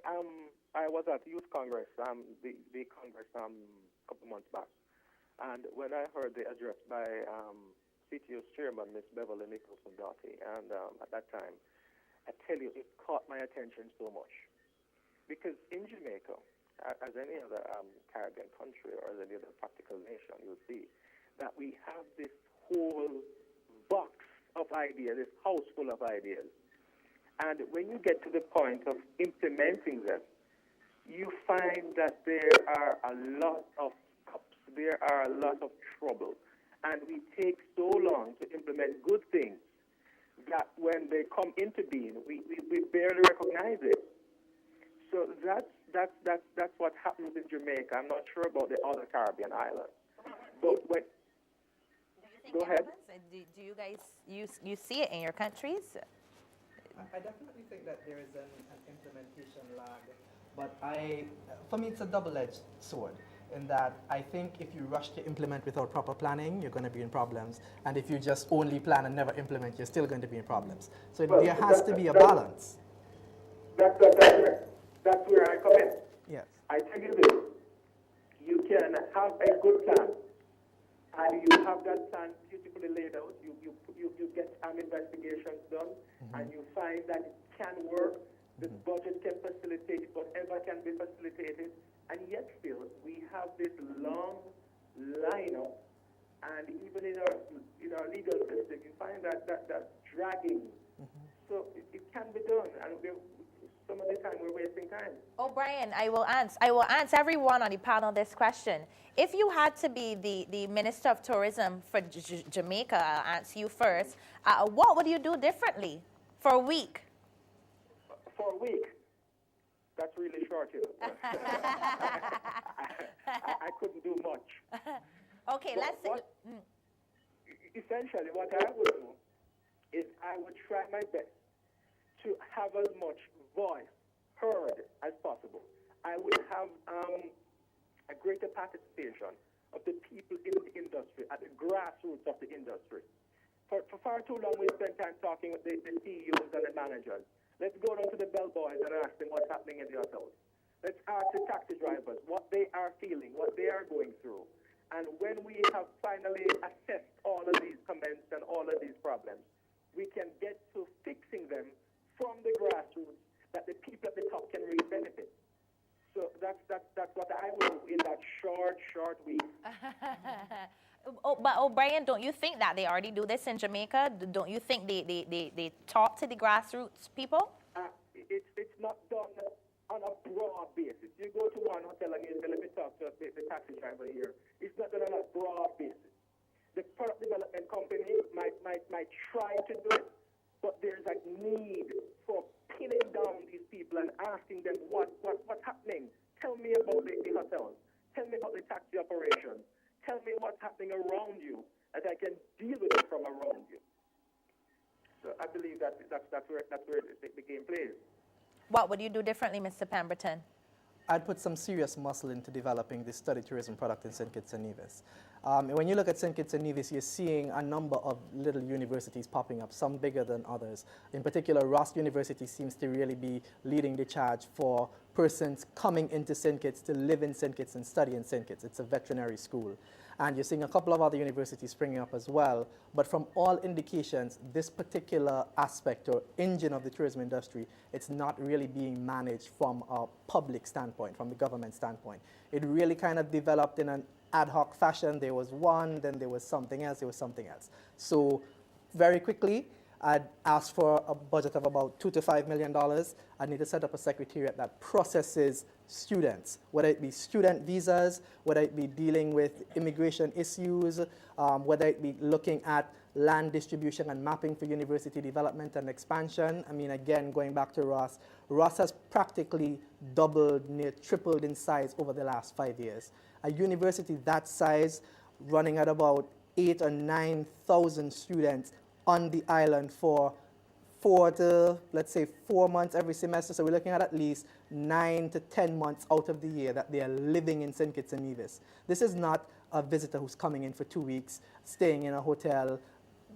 was at Youth Congress, the Congress a couple months back, and when I heard the address by CTO's chairman, Miss Beverly Nicholson-Doughty, and at that time, I tell you, it caught my attention so much. Because in Jamaica, as any other Caribbean country or as any other practical nation, you'll see that we have this whole box of ideas, this house full of ideas. And when you get to the point of implementing them, you find that there are a lot of cups, there are a lot of trouble. And we take so long to implement good things that when they come into being, we barely recognize it. So that's what happens in Jamaica. I'm not sure about the other Caribbean islands. But when, go ahead. Do you guys you see it in your countries? I definitely think that there is an implementation lag, but for me, it's a double-edged sword. In that I think if you rush to implement without proper planning, you're going to be in problems. And if you just only plan and never implement, you're still going to be in problems. So there has to be a balance. That's where I come in. Yes. I tell you this, you can have a good plan, and you have that plan beautifully laid out. You get investigations done, and you find that it can work. The budget can facilitate whatever can be facilitated. And yet still, we have this long lineup, and even in our legal system, you find that dragging. So it can be done, and some of the time we're wasting time. Oh, Brian, I will answer everyone on the panel this question. If you had to be the Minister of Tourism for Jamaica, I'll answer you first, what would you do differently for a week? For a week? That's really short, you know. I couldn't do much. Okay, let's see. Essentially, what I would do is I would try my best to have as much voice heard as possible. I would have a greater participation of the people in the industry, at the grassroots of the industry. For far too long, we spent time talking with the CEOs and the managers. Let's go down to the bellboys and ask them what's happening in the hotels. Let's ask the taxi drivers what they are feeling, what they are going through. And when we have finally assessed all of these comments and all of these problems, we can get to fixing them from the grassroots that the people at the top can really benefit. So that's what I will do in that short week. But O'Brien, don't you think that they already do this in Jamaica? Don't you think they talk to the grassroots people? It's not done on a broad basis. You go to one hotel and you say, let me talk to the taxi driver here. It's not done on a broad basis. The product development company might try to do it, but there's a need for pinning down these people and asking them what's happening. Tell me about the hotels. Tell me about the taxi operations. Tell me what's happening around you, and I can deal with it from around you. So I believe that's where the game plays. What would you do differently, Mr. Pemberton? I'd put some serious muscle into developing the study tourism product in St. Kitts and Nevis. When you look at St. Kitts and Nevis, you're seeing a number of little universities popping up, some bigger than others. In particular, Ross University seems to really be leading the charge for persons coming into St. Kitts to live in St. Kitts and study in St. Kitts. It's a veterinary school. And you're seeing a couple of other universities springing up as well. But from all indications, this particular aspect or engine of the tourism industry, it's not really being managed from a public standpoint, from the government standpoint. It really kind of developed in an ad hoc fashion. There was one, then there was something else, there was something else. So very quickly, I'd ask for a budget of about $2 to $5 million. I need to set up a secretariat that processes students, whether it be student visas, whether it be dealing with immigration issues, whether it be looking at land distribution and mapping for university development and expansion. I mean, again, going back to Ross, Ross has practically doubled, near tripled in size over the last 5 years. A university that size, running at about 8,000 or 9,000 students on the island for 4 to, let's say, 4 months every semester. So we're looking at least 9 to 10 months out of the year that they are living in St. Kitts and Nevis. This is not a visitor who's coming in for 2 weeks, staying in a hotel,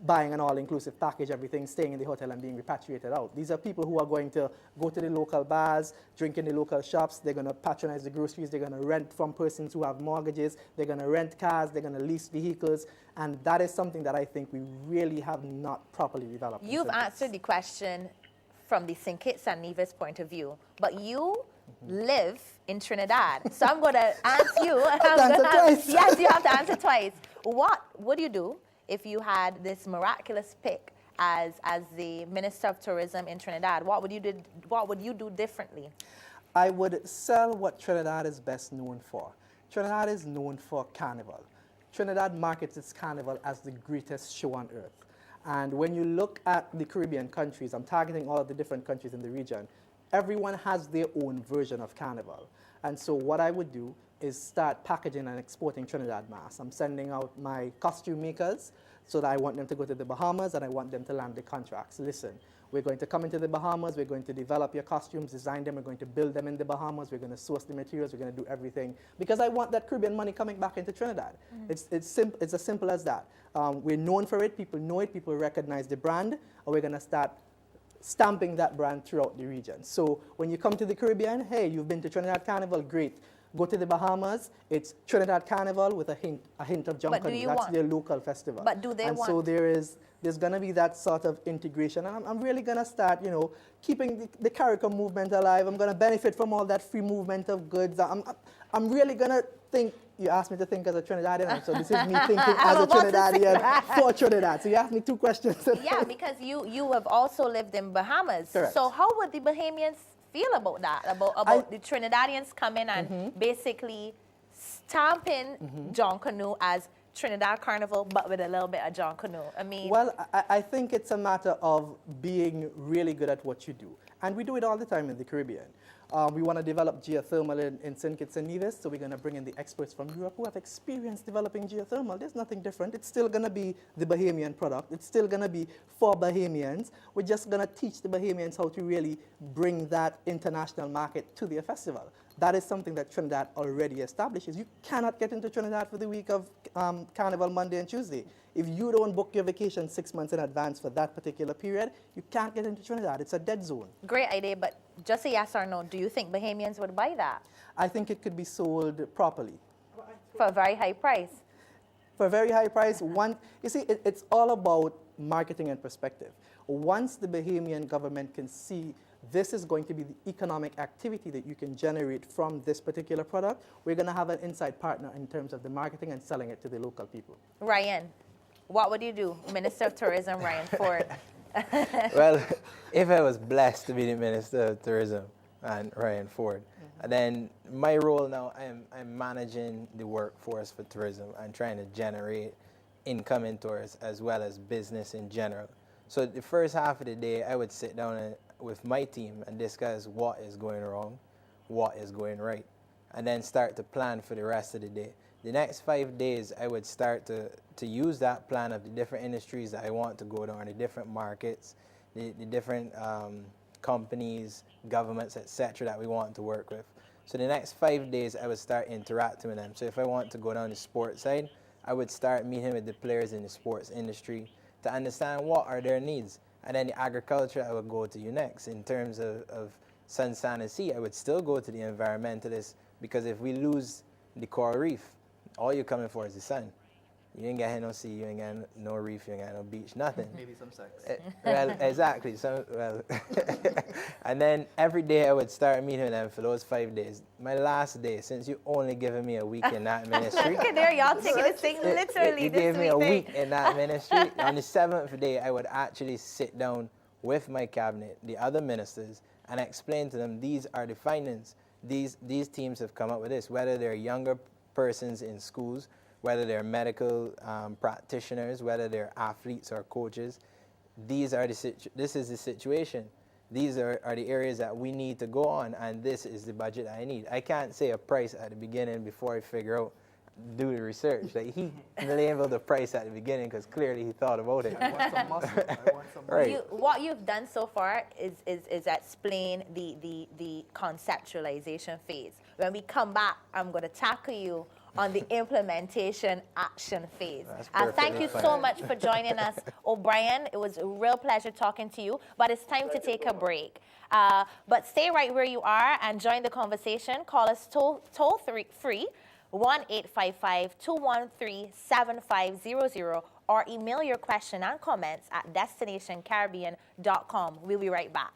buying an all-inclusive package, everything, staying in the hotel and being repatriated out. These are people who are going to go to the local bars, drink in the local shops, they're going to patronize the groceries, they're going to rent from persons who have mortgages, they're going to rent cars, they're going to lease vehicles, and that is something that I think we really have not properly developed. You've answered the question from the St. Kitts and Nevis point of view, but you live in Trinidad. So I'm going to ask you. Yes, you have to answer twice. What would you do if you had this miraculous pick as the Minister of Tourism in Trinidad? What would you do differently? I would sell what Trinidad is best known for. Trinidad is known for carnival. Trinidad markets its carnival as the greatest show on earth. And when you look at the Caribbean countries, I'm targeting all of the different countries in the region, everyone has their own version of carnival. And so what I would do is start packaging and exporting Trinidad masks. I'm sending out my costume makers so that I want them to go to the Bahamas and I want them to land the contracts. Listen, we're going to come into the Bahamas, we're going to develop your costumes, design them, we're going to build them in the Bahamas, we're going to source the materials, we're going to do everything. Because I want that Caribbean money coming back into Trinidad. It's as simple as that. We're known for it, people know it, people recognize the brand, and we're going to start stamping that brand throughout the region. So when you come to the Caribbean, hey, you've been to Trinidad Carnival, great. Go to the Bahamas, it's Trinidad Carnival with a hint of John Canoe. That's their local festival. But do they want? So there's going to be that sort of integration. And I'm really going to start, keeping the CARICOM movement alive. I'm going to benefit from all that free movement of goods. I'm really going to think. You asked me to think as a Trinidadian, so this is me thinking as a Trinidadian for Trinidad. So you asked me two questions. Yeah, because you have also lived in Bahamas. Correct. So how would the Bahamians feel about that? About the Trinidadians coming and basically stamping John Canoe as Trinidad Carnival, but with a little bit of John Canoe? I mean... Well, I think it's a matter of being really good at what you do. And we do it all the time in the Caribbean. We want to develop geothermal in St. Kitts and Nevis, so we're going to bring in the experts from Europe who have experience developing geothermal. There's nothing different. It's still going to be the Bahamian product. It's still going to be for Bahamians. We're just going to teach the Bahamians how to really bring that international market to their festival. That is something that Trinidad already establishes. You cannot get into Trinidad for the week of Carnival Monday and Tuesday. If you don't book your vacation 6 months in advance for that particular period, you can't get into Trinidad. It's a dead zone. Great idea, but just a yes or no, do you think Bahamians would buy that? I think it could be sold properly. For a very high price? For a very high price. You see, it's all about marketing and perspective. Once the Bahamian government can see this is going to be the economic activity that you can generate from this particular product, we're going to have an inside partner in terms of the marketing and selling it to the local people. Ryan, what would you do? Minister of Tourism, Ryan Ford. Well, if I was blessed to be the Minister of Tourism and Ryan Ford, then my role now, I'm managing the workforce for tourism and trying to generate income in tourists as well as business in general. So the first half of the day, I would sit down with my team and discuss what is going wrong, what is going right, and then start to plan for the rest of the day. The next 5 days, I would start to use that plan of the different industries that I want to go down, the different markets, the different companies, governments, etc. that we want to work with. So the next 5 days, I would start interacting with them. So if I want to go down the sports side, I would start meeting with the players in the sports industry to understand what are their needs. And then the agriculture, I would go to you next. In terms of sun, sand, and sea, I would still go to the environmentalists, because if we lose the coral reef, all you're coming for is the sun. You ain't got no sea, you ain't got no reef, you ain't got no beach, nothing. Maybe some sex. Well, exactly. And then every day I would start meeting them for those 5 days. My last day, since you only given me a week in that ministry. Look at there, y'all taking this thing literally. You gave me a week in that ministry. On the 7th day, I would actually sit down with my cabinet, the other ministers, and explain to them these are the findings. These teams have come up with this, whether they're younger persons in schools, whether they're medical practitioners, whether they're athletes or coaches. This is the situation. These are the areas that we need to go on, and this is the budget I need. I can't say a price at the beginning before I figure out do the research. Like he labeled the price at the beginning because clearly he thought about it. I want some muscle. I want some muscle. Right. What you've done so far is explain the conceptualization phase. When we come back, I'm going to tackle you on the implementation action phase. Thank you so much for joining us, O'Brien. It was a real pleasure talking to you, but it's time to take a break. But stay right where you are and join the conversation. Call us toll free 1-855-213-7500 or email your question and comments at destinationcaribbean.com. We'll be right back.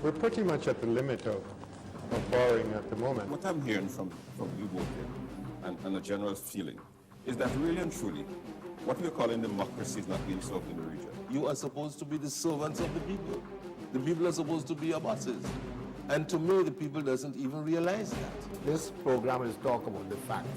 We're pretty much at the limit of borrowing at the moment. What I'm hearing from you both here, and a general feeling, is that really and truly, what we're calling democracy is not being served in the region. You are supposed to be the servants of the people. The people are supposed to be your bosses. And to me, the people doesn't even realize that. This program is talk about the facts.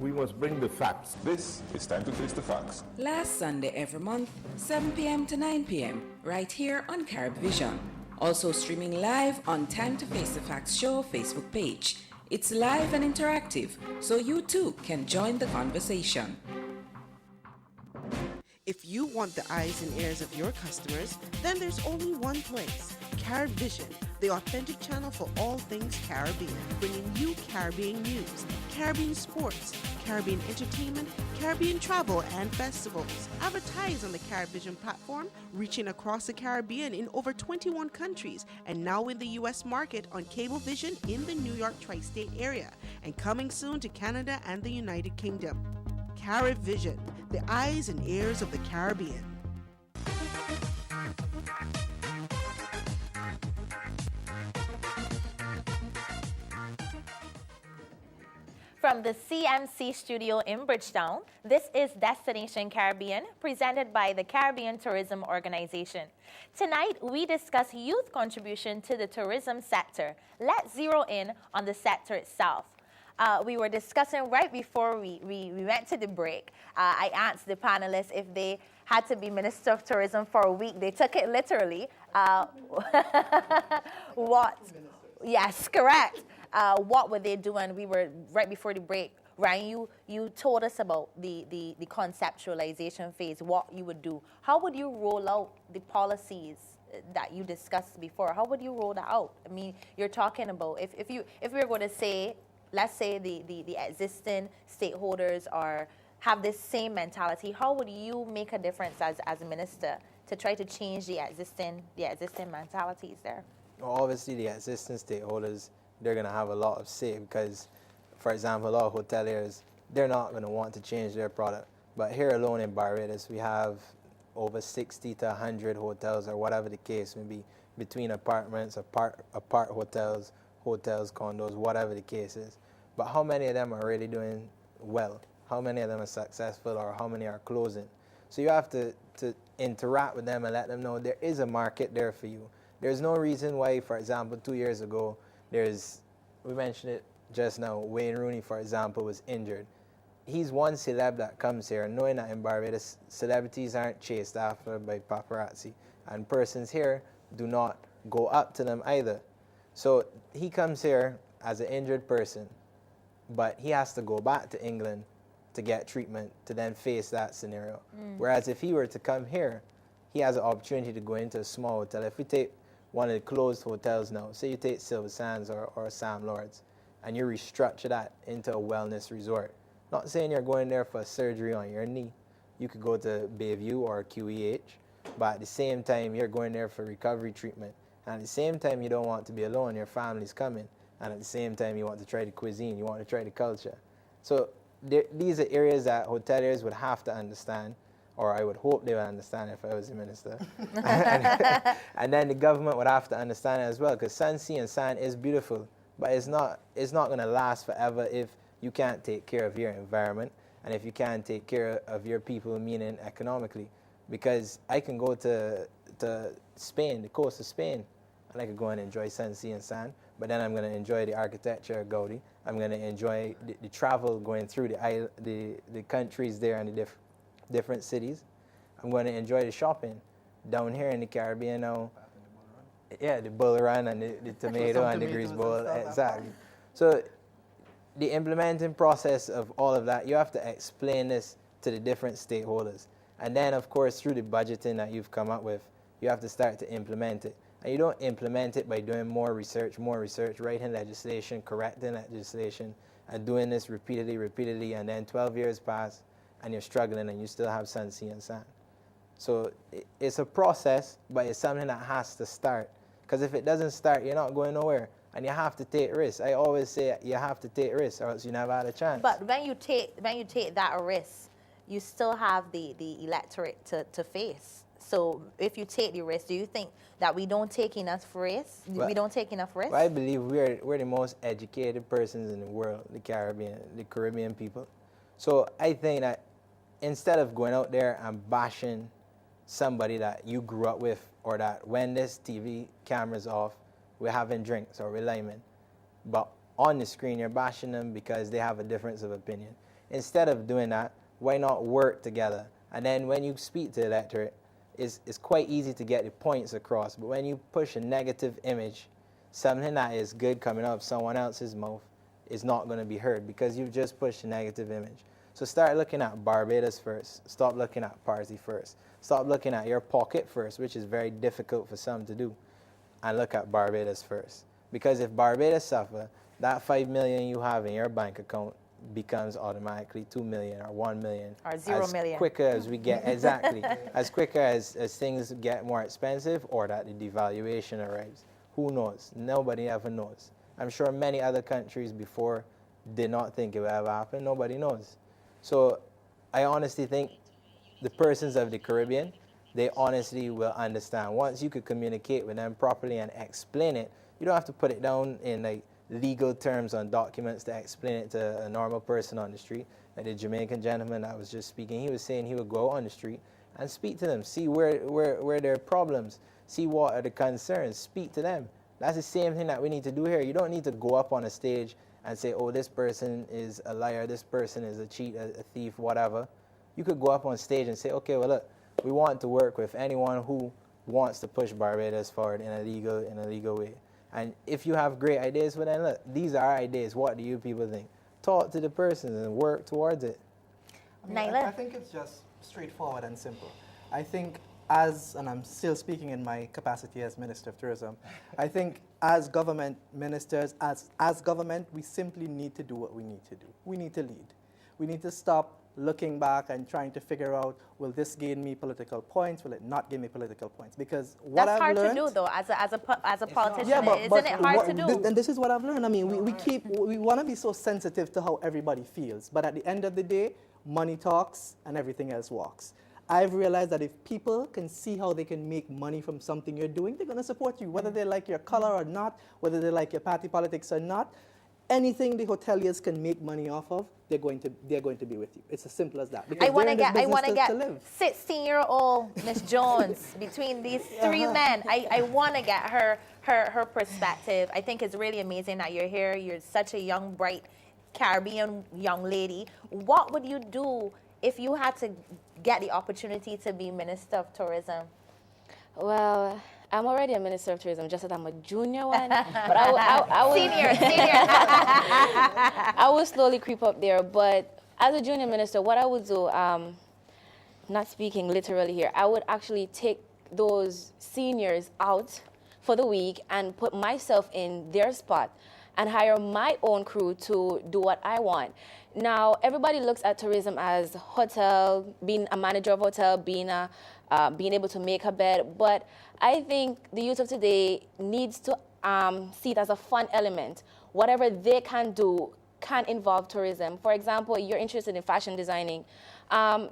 We must bring the facts. This is time to face the facts. Last Sunday every month, 7 p.m. to 9 p.m., right here on Carib Vision. Also streaming live on Time to Face the Facts show Facebook page. It's live and interactive, so you too can join the conversation. If you want the eyes and ears of your customers, then there's only one place, Carib Vision, the authentic channel for all things Caribbean, bringing you Caribbean news, Caribbean sports, Caribbean entertainment, Caribbean travel and festivals. Advertise on the Carib Vision platform, reaching across the Caribbean in over 21 countries, and now in the U.S. market on Cablevision in the New York tri-state area, and coming soon to Canada and the United Kingdom. Carib Vision, the eyes and ears of the Caribbean. From the CMC studio in Bridgetown, this is Destination Caribbean, presented by the Caribbean Tourism Organization. Tonight, we discuss youth contribution to the tourism sector. Let's zero in on the sector itself. We were discussing right before we went to the break. I asked the panelists if they had to be Minister of Tourism for a week. They took it literally. What? Yes, correct. What were they doing? We were right before the break. Ryan, you told us about the conceptualization phase, what you would do. How would you roll out the policies that you discussed before? How would you roll that out? I mean, you're talking about if we were going to say, let's say the existing stakeholders have this same mentality, how would you make a difference as a minister to try to change the existing mentalities there? Well, obviously, the existing stakeholders, they're going to have a lot of say because, for example, a lot of hoteliers, they're not going to want to change their product. But here alone in Barbados, we have over 60 to 100 hotels or whatever the case may be, between apartments, apart hotels, condos, whatever the case is. But how many of them are really doing well? How many of them are successful, or how many are closing? So you have to interact with them and let them know there is a market there for you. There's no reason why, for example, 2 years ago, we mentioned it just now, Wayne Rooney, for example, was injured. He's one celeb that comes here, knowing that in Barbados, celebrities aren't chased after by paparazzi, and persons here do not go up to them either. So he comes here as an injured person, but he has to go back to England to get treatment to then face that scenario. Whereas if he were to come here, he has an opportunity to go into a small hotel. If we take one of the closed hotels now, say you take Silver Sands or Sam Lords, and you restructure that into a wellness resort. Not saying you're going there for surgery on your knee. You could go to Bayview or QEH, but at the same time, you're going there for recovery treatment. And at the same time, you don't want to be alone, your family's coming. And at the same time, you want to try the cuisine, you want to try the culture. So these are areas that hoteliers would have to understand, or I would hope they would understand if I was the minister. And then the government would have to understand it as well, because sun, sea, and sand is beautiful, but it's not going to last forever if you can't take care of your environment and if you can't take care of your people, meaning economically. Because I can go to Spain, the coast of Spain, and I could go and enjoy sun, sea, and sand, but then I'm going to enjoy the architecture of Gaudi, I'm going to enjoy the travel going through the countries there and the different cities. I'm going to enjoy the shopping down here in the Caribbean now. Yeah, the bull run and the tomato and the grease bowl. Exactly. So the implementing process of all of that, you have to explain this to the different stakeholders. And then, of course, through the budgeting that you've come up with, you have to start to implement it. And you don't implement it by doing more research, writing legislation, correcting legislation, and doing this repeatedly, and then 12 years pass, and you're struggling, and you still have sun, sea, and sand. So it's a process, but it's something that has to start. Because if it doesn't start, you're not going nowhere. And you have to take risks. I always say you have to take risks, or else you never had a chance. But when you take that risk, you still have the electorate to face. So if you take the risk, do you think that we don't take enough risks? We don't take enough risks? Well, I believe we're the most educated persons in the world, the Caribbean people. So I think that instead of going out there and bashing somebody that you grew up with, or that when this TV camera's off, we're having drinks or we're liming, but on the screen you're bashing them because they have a difference of opinion. Instead of doing that, why not work together? And then when you speak to the electorate, it's quite easy to get the points across. But when you push a negative image, something that is good coming out of someone else's mouth is not going to be heard because you've just pushed a negative image. So start looking at Barbados first. Stop looking at party first. Stop looking at your pocket first, which is very difficult for some to do, and look at Barbados first. Because if Barbados suffer, that 5 million you have in your bank account becomes automatically 2 million or 1 million. Or 0 million. As quicker as we get, exactly, as quicker as things get more expensive or that the devaluation arrives. Who knows? Nobody ever knows. I'm sure many other countries before did not think it would ever happen. Nobody knows. So I honestly think the persons of the Caribbean, they honestly will understand. Once you could communicate with them properly and explain it, you don't have to put it down in like legal terms on documents to explain it to a normal person on the street. Like the Jamaican gentleman I was just speaking, he was saying he would go out on the street and speak to them, see where there are problems, see what are the concerns, speak to them. That's the same thing that we need to do here. You don't need to go up on a stage and say, oh, this person is a liar, this person is a cheat, a thief, whatever. You could go up on stage and say, okay, well, look, we want to work with anyone who wants to push Barbados forward in a legal way. And if you have great ideas, well then look, these are our ideas. What do you people think? Talk to the person and work towards it. I think it's just straightforward and simple. I think and I'm still speaking in my capacity as Minister of Tourism, I think as government ministers, as government, we simply need to do what we need to do. We need to lead. We need to stop looking back and trying to figure out, will this gain me political points? Will it not give me political points? Because what I've learned... That's hard to do, though, as a politician. Yeah, but isn't it hard to do? And this is what I've learned. I mean, we want to be so sensitive to how everybody feels. But at the end of the day, money talks and everything else walks. I've realized that if people can see how they can make money from something you're doing, they're going to support you, whether they like your color or not, whether they like your party politics or not. Anything the hoteliers can make money off of, they're going to be with you. It's as simple as that. I want to get 16-year-old Miss Jones between these three men. I want to get her perspective. I think it's really amazing that you're here. You're such a young, bright Caribbean young lady. What would you do if you had to get the opportunity to be Minister of Tourism? Well, I'm already a Minister of Tourism, just that I'm a junior one. But I Senior. I will slowly creep up there. But as a junior minister, what I would do, not speaking literally here, I would actually take those seniors out for the week and put myself in their spot and hire my own crew to do what I want. Now, everybody looks at tourism as hotel, being a manager of hotel, being able to make a bed, but I think the youth of today needs to see it as a fun element. Whatever they can do can involve tourism. For example, you're interested in fashion designing.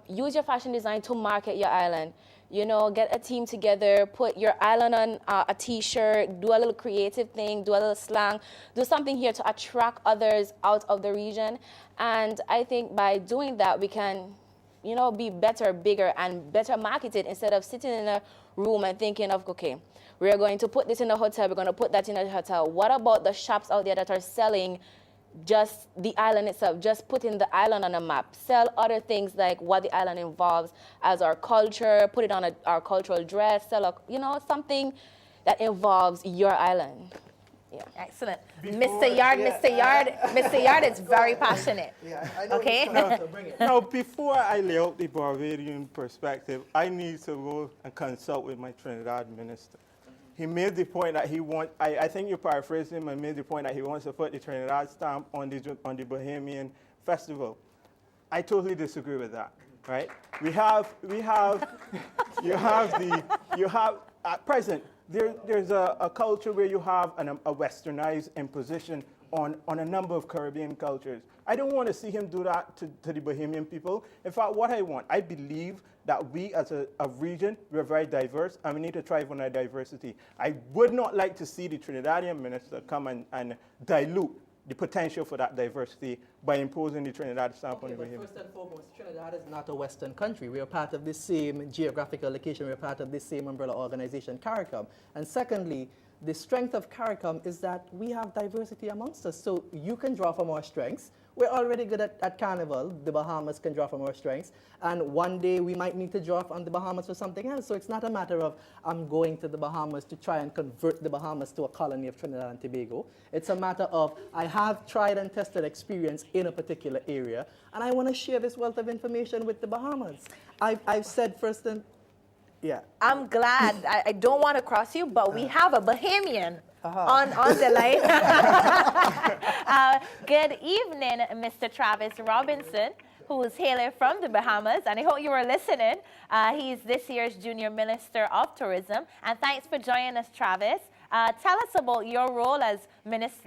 Use your fashion design to market your island. You know, get a team together, put your island on a T-shirt, do a little creative thing, do a little slang, do something here to attract others out of the region. And I think by doing that, we can, you know, be better, bigger, and better marketed instead of sitting in a room and thinking of, okay, we're going to put this in a hotel, we're going to put that in a hotel. What about the shops out there that are selling just the island itself, just putting the island on a map. Sell other things like what the island involves as our culture, put it on our cultural dress, sell, something that involves your island. Yeah. Excellent. Mr. Yard is very passionate. Yeah, I know. Okay. So bring it. Now, before I lay out the Barbadian perspective, I need to go and consult with my Trinidad minister. He made the point that I think you paraphrased him and made the point that he wants to put the Trinidad stamp on the Bahamian festival. I totally disagree with that, right? At present, there's a culture where you have a westernized imposition on a number of Caribbean cultures. I don't want to see him do that to the Bahamian people. In fact, what I believe that we as a region, we're very diverse and we need to thrive on our diversity. I would not like to see the Trinidadian minister come and dilute the potential for that diversity by imposing the Trinidad stamp on the Bahamian. First and foremost, Trinidad is not a Western country. We are part of the same geographical location. We are part of the same umbrella organization, CARICOM. And secondly, the strength of CARICOM is that we have diversity amongst us. So you can draw from our strengths. We're already good at Carnival. The Bahamas can draw from our strengths. And one day we might need to draw on the Bahamas for something else. So it's not a matter of I'm going to the Bahamas to try and convert the Bahamas to a colony of Trinidad and Tobago. It's a matter of I have tried and tested experience in a particular area, and I want to share this wealth of information with the Bahamas. I've said first and yeah. I'm glad. I don't want to cross you, but we have a Bahamian on the line. Good evening, Mr. Travis Robinson, who is hailing from the Bahamas, and I hope you were listening. He's this year's Junior Minister of Tourism, and thanks for joining us, Travis. Tell us about your role as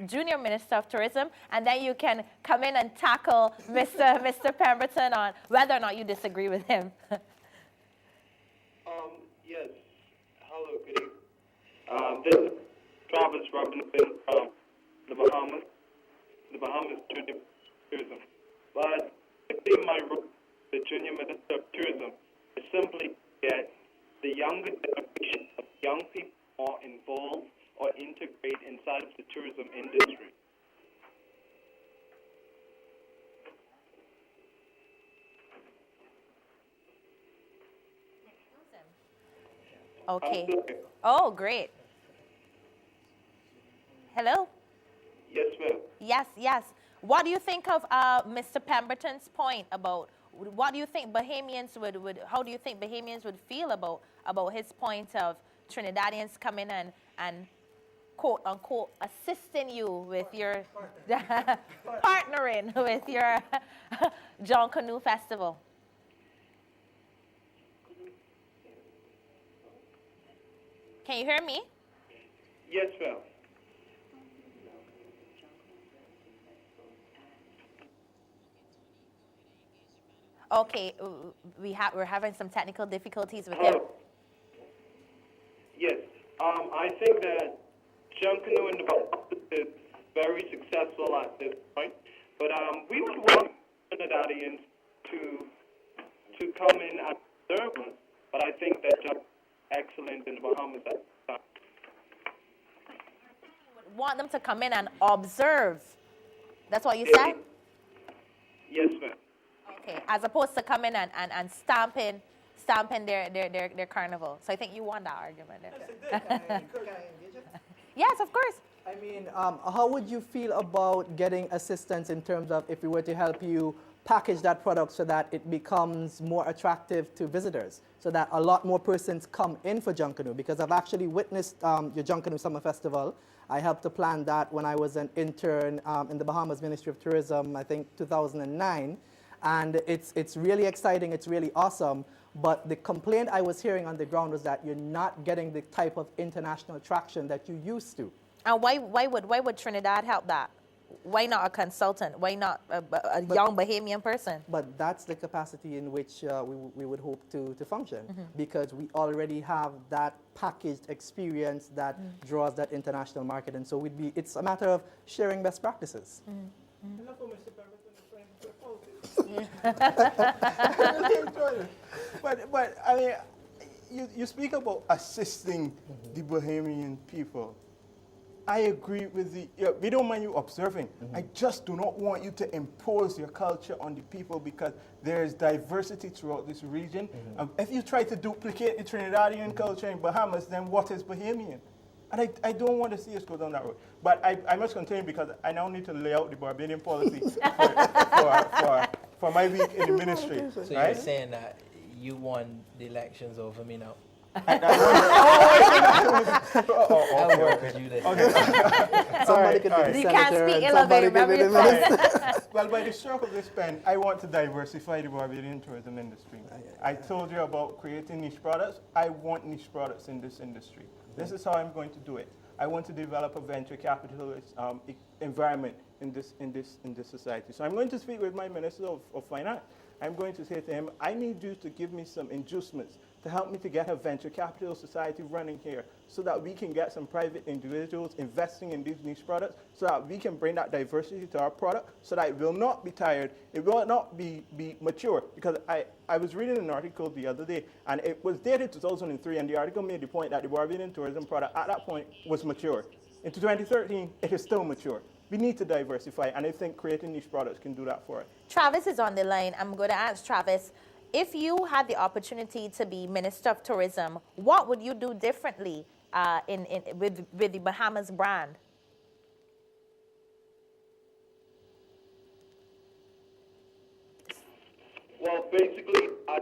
Junior Minister of Tourism, and then you can come in and tackle Mr. Pemberton on whether or not you disagree with him. Yes. Hello, good evening. This is Travis Robinson from the Bahamas. The Bahamas Junior Tourism. But my role, the Junior Minister of Tourism, is simply to get the younger generation of young people more involved or integrate inside of the tourism industry. Okay. Oh, great. Hello? Yes, ma'am. Yes. What do you think of Mr. Pemberton's point about what do you think Bahamians how do you think Bahamians would feel about his point of Trinidadians coming and quote unquote assisting you with your partnering with your John Canoe Festival? Can you hear me? Yes, ma'am. Okay, we're having some technical difficulties with him. Yes, I think that John Canoe in the Bahamas is very successful at this point, but we would want Trinidadians to come in and observe us, but I think that John is excellent in the Bahamas at this time. Want them to come in and observe. That's what you said? Yes, ma'am. Okay, as opposed to coming and stamping their carnival. So I think you won that argument there. Yes, of course. I mean, how would you feel about getting assistance in terms of if we were to help you package that product so that it becomes more attractive to visitors, so that a lot more persons come in for John Canoe? Because I've actually witnessed your John Canoe Summer Festival. I helped to plan that when I was an intern in the Bahamas Ministry of Tourism, I think 2009. And it's really exciting, it's really awesome. But the complaint I was hearing on the ground was that you're not getting the type of international traction that you used to. And why would Trinidad help that? Why not a consultant? Why not a young Bahamian person? But that's the capacity in which we would hope to function, because we already have that packaged experience that draws that international market. And so it's a matter of sharing best practices. But I mean, you speak about assisting the Bahamian people. I agree with we don't mind you observing. I just do not want you to impose your culture on the people because there is diversity throughout this region. If you try to duplicate the Trinidadian culture in Bahamas, then what is Bahamian? And I don't want to see us go down that road. But I must continue because I now need to lay out the Barbadian policy for my week in the ministry. So right? you're saying that you won the elections over me now? I'll work with you then. Somebody could be You can't speak ill of it, remember you said. Well, by the stroke of this pen, I want to diversify the Barbadian tourism industry. I told you about creating niche products. I want niche products in this industry. This is how I'm going to do it. I want to develop a venture capitalist environment in this society. So I'm going to speak with my Minister of Finance. I'm going to say to him, I need you to give me some inducements to help me to get a venture capital society running here so that we can get some private individuals investing in these niche products so that we can bring that diversity to our product so that it will not be tired, it will not be mature. Because I was reading an article the other day and it was dated 2003 and the article made the point that the Barbadian tourism product at that point was mature. In 2013, it is still mature. We need to diversify, and I think creating niche products can do that for us. Travis is on the line. I'm going to ask Travis, if you had the opportunity to be Minister of Tourism, what would you do differently with the Bahamas brand? Well, basically, I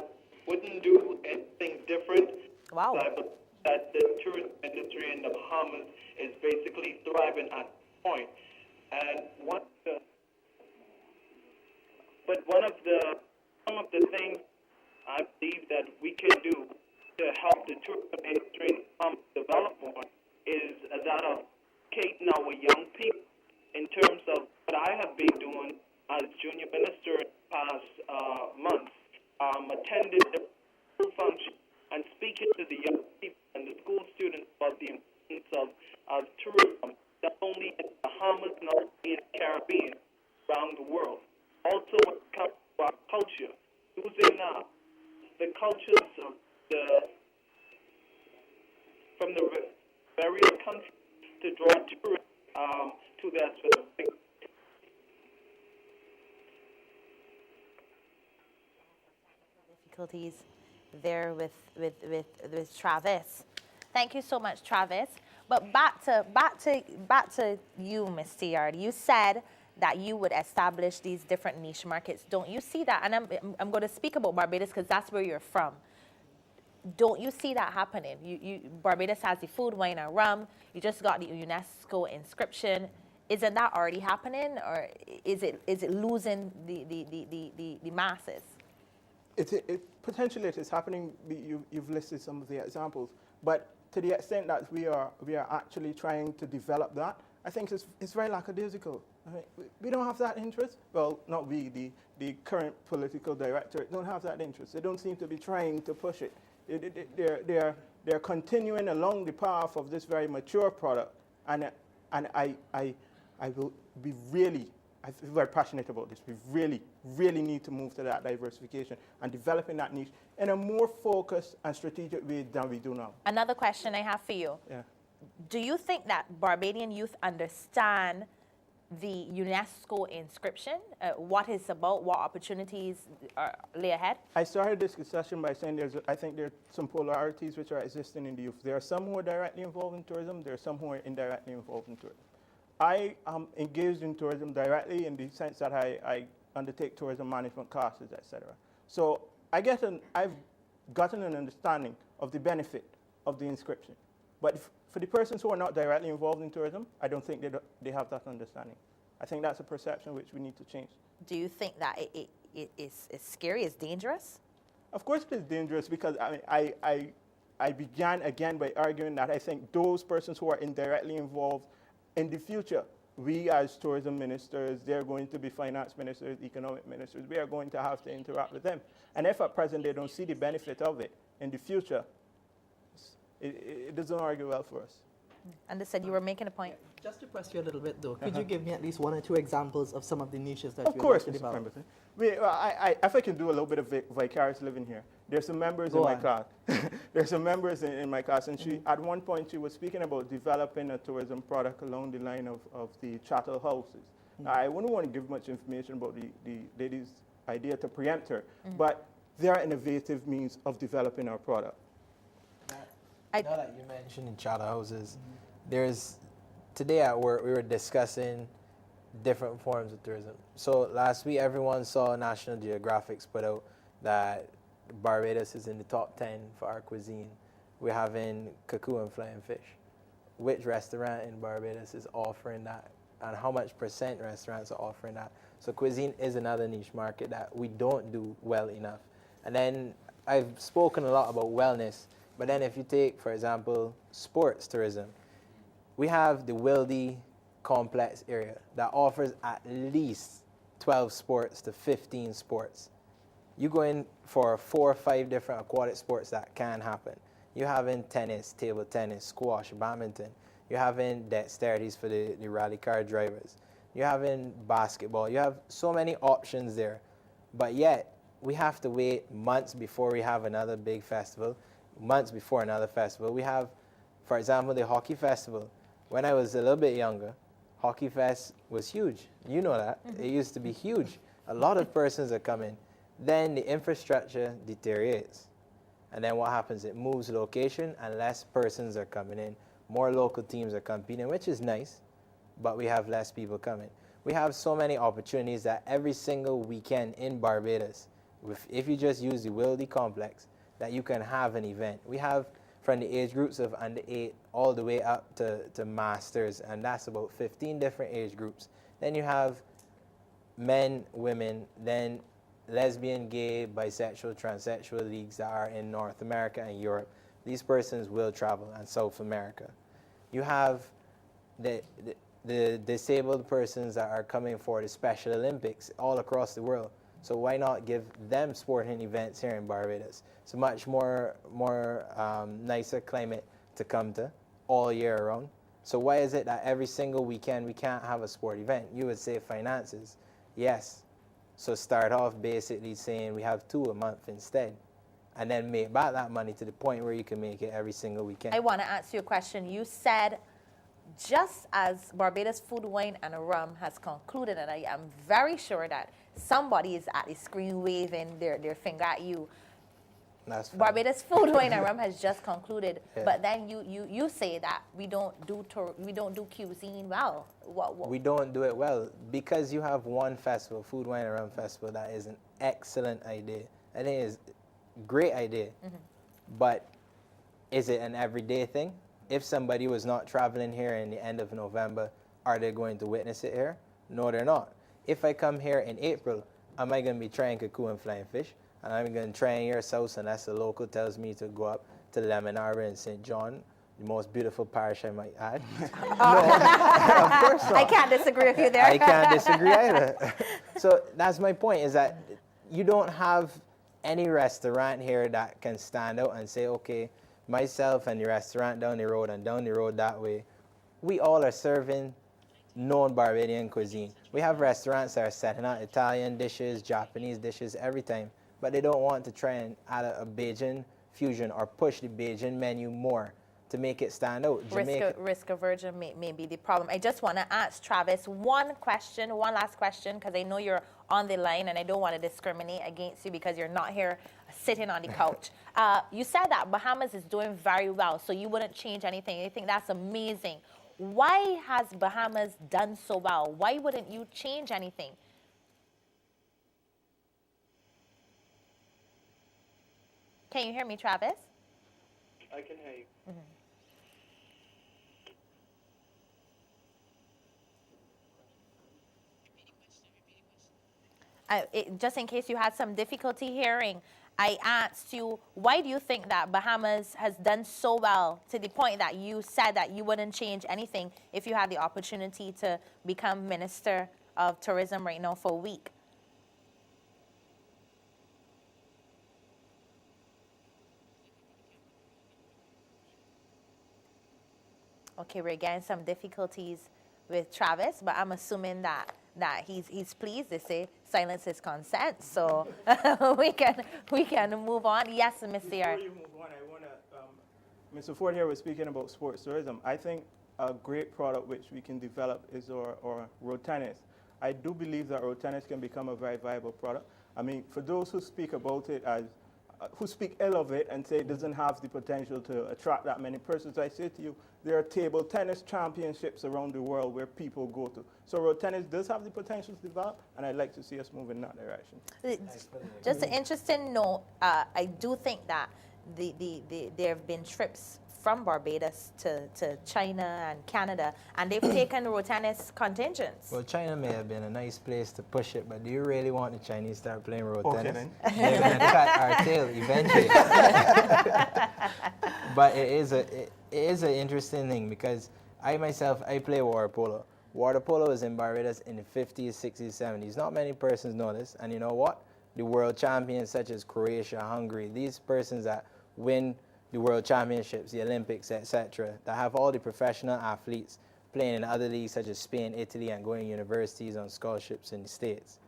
wouldn't do anything different. Wow. That the tourism industry in the Bahamas is basically thriving at this point. And some of the things I believe that we can do to help the tourism industry develop more is that of educating our young people in terms of what I have been doing as junior minister in the past months, attended the function and speaking to the young people and the school students about the importance of tourism, not only in the Bahamas, not only in the Caribbean, around the world. Also, when it comes to our culture, using the cultures of from the various countries to draw tourists to their specific. Difficulties there with Travis. Thank you so much, Travis. But back to you, Ms. Tiard. You said that you would establish these different niche markets. Don't you see that? And I'm going to speak about Barbados because that's where you're from. Don't you see that happening? Barbados has the food, wine, and rum. You just got the UNESCO inscription. Isn't that already happening, or is it losing the masses? Potentially it is happening. You've listed some of the examples, but to the extent that we are actually trying to develop that, I think it's very lackadaisical. I mean, we don't have that interest. Well, not we, the current political director don't have that interest. They don't seem to be trying to push it. They're continuing along the path of this very mature product, and I will be really, I feel very passionate about this. We really need to move to that diversification and developing that niche in a more focused and strategic way than we do now. Another question I have for you. Yeah. Do you think that Barbadian youth understand the UNESCO inscription, what it's about, what opportunities lay ahead? I started this discussion by saying I think there are some polarities which are existing in the youth. There are some who are directly involved in tourism, there are some who are indirectly involved in tourism. I am engaged in tourism directly in the sense that I undertake tourism management classes, etc. So I've gotten an understanding of the benefit of the inscription. But for the persons who are not directly involved in tourism, I don't think they have that understanding. I think that's a perception which we need to change. Do you think that it's scary, it's dangerous? Of course it is dangerous because I began again by arguing that I think those persons who are indirectly involved in the future, we as tourism ministers, they're going to be finance ministers, economic ministers, we are going to have to interact with them. And if at present they don't see the benefit of it in the future, it doesn't argue well for us. Understood. You were making a point. Just to press you a little bit, though, could you give me at least one or two examples of some of the niches that Of you course, would like Mr. to develop? Pemberton. If I can do a little bit of vicarious living here, there's some members in my class. There's some members in my class, and she, at one point, she was speaking about developing a tourism product along the line of the chattel houses. Now, I wouldn't want to give much information about the lady's idea to preempt her, but they are innovative means of developing our product. Now that you mentioned chattel houses, there's today at work we were discussing different forms of tourism. So last week everyone saw National Geographic's put out that Barbados is in the top 10 for our cuisine. We're having cuckoo and flying fish. Which restaurant in Barbados is offering that, and how much percent restaurants are offering that? So cuisine is another niche market that we don't do well enough. And then I've spoken a lot about wellness, but then if you take, for example, sports tourism, we have the Wildy complex area that offers at least 12 sports to 15 sports. You go in for 4 or 5 different aquatic sports that can happen. You're having tennis, table tennis, squash, badminton. You're having dexterities for the rally car drivers. You're having basketball. You have so many options there. But yet, we have to wait months before we have another big festival, months before another festival. We have, for example, the hockey festival. When I was a little bit younger, Hockey Fest was huge. You know that. It used to be huge. A lot of persons are coming. Then the infrastructure deteriorates. And then what happens? It moves location and less persons are coming in. More local teams are competing, which is nice, but we have less people coming. We have so many opportunities that every single weekend in Barbados, if you just use the Wildy complex, that you can have an event. We have from the age groups of under 8 all the way up to masters, and that's about 15 different age groups. Then you have men, women, then lesbian, gay, bisexual, transsexual leagues that are in North America and Europe. These persons will travel, and South America. You have the disabled persons that are coming for the Special Olympics all across the world. So why not give them sporting events here in Barbados? It's a much more nicer climate to come to all year round. So why is it that every single weekend we can't have a sport event? You would say finances. Yes. So start off basically saying we have 2 a month instead, and then make back that money to the point where you can make it every single weekend. I want to ask you a question. You said just as Barbados Food, Wine and Rum has concluded, and I am very sure that somebody is at the screen waving their finger at you. That's fine. Barbados Food, Wine and Rum has just concluded, Yeah. but then you say that we don't do cuisine well. What? We don't do it well because you have one festival, Food, Wine and Rum Festival, that is an excellent idea. I think it's a great idea. But is it an everyday thing? If somebody was not traveling here in the end of November, are they going to witness it here? No, they're not. If I come here in April, am I going to be trying cuckoo and flying fish? And I'm going to try in your house unless the local tells me to go up to Lemon Arbor in St. John, the most beautiful parish I might add. No, of course not. I can't disagree with you there. I can't disagree either. So that's my point, is that you don't have any restaurant here that can stand out and say, okay, myself and the restaurant down the road and down the road that way, we all are serving known Barbadian cuisine. We have restaurants that are setting out Italian dishes, Japanese dishes every time, but they don't want to try and add a Bajan fusion or push the Bajan menu more to make it stand out. Risk aversion may be the problem. I just want to ask Travis one last question, because I know you're on the line and I don't want to discriminate against you because you're not here sitting on the couch. You said that Bahamas is doing very well, so you wouldn't change anything. You think that's amazing. Why has Bahamas done so well? Why wouldn't you change anything? Can you hear me, Travis? I can hear you. Just in case you had some difficulty hearing, I asked you, why do you think that Bahamas has done so well to the point that you said that you wouldn't change anything if you had the opportunity to become Minister of Tourism right now for a week? Okay, we're getting some difficulties with Travis, but I'm assuming that he's pleased. They say silence is consent, so we can move on. Yes, Mr. Before you move on, I want to, Mr. Ford here was speaking about sports tourism. I think a great product which we can develop is our road tennis. I do believe that road tennis can become a very viable product. I mean, for those who speak about it as who speak ill of it and say it doesn't have the potential to attract that many persons, I say to you, there are table tennis championships around the world where people go to. So road tennis does have the potential to develop, and I'd like to see us move in that direction. Just an interesting note, I do think that there have been trips from Barbados to China and Canada, and they've taken road tennis contingents. Well, China may have been a nice place to push it, but do you really want the Chinese to start playing road tennis? Then. They're going to cut our tail eventually. But it is an interesting thing because I myself, I play water polo. Water polo is in Barbados in the 50s, 60s, 70s. Not many persons know this, and you know what? The world champions such as Croatia, Hungary, these persons that win the world championships, the Olympics, etc., that have all the professional athletes playing in other leagues such as Spain, Italy, and going to universities on scholarships in the States.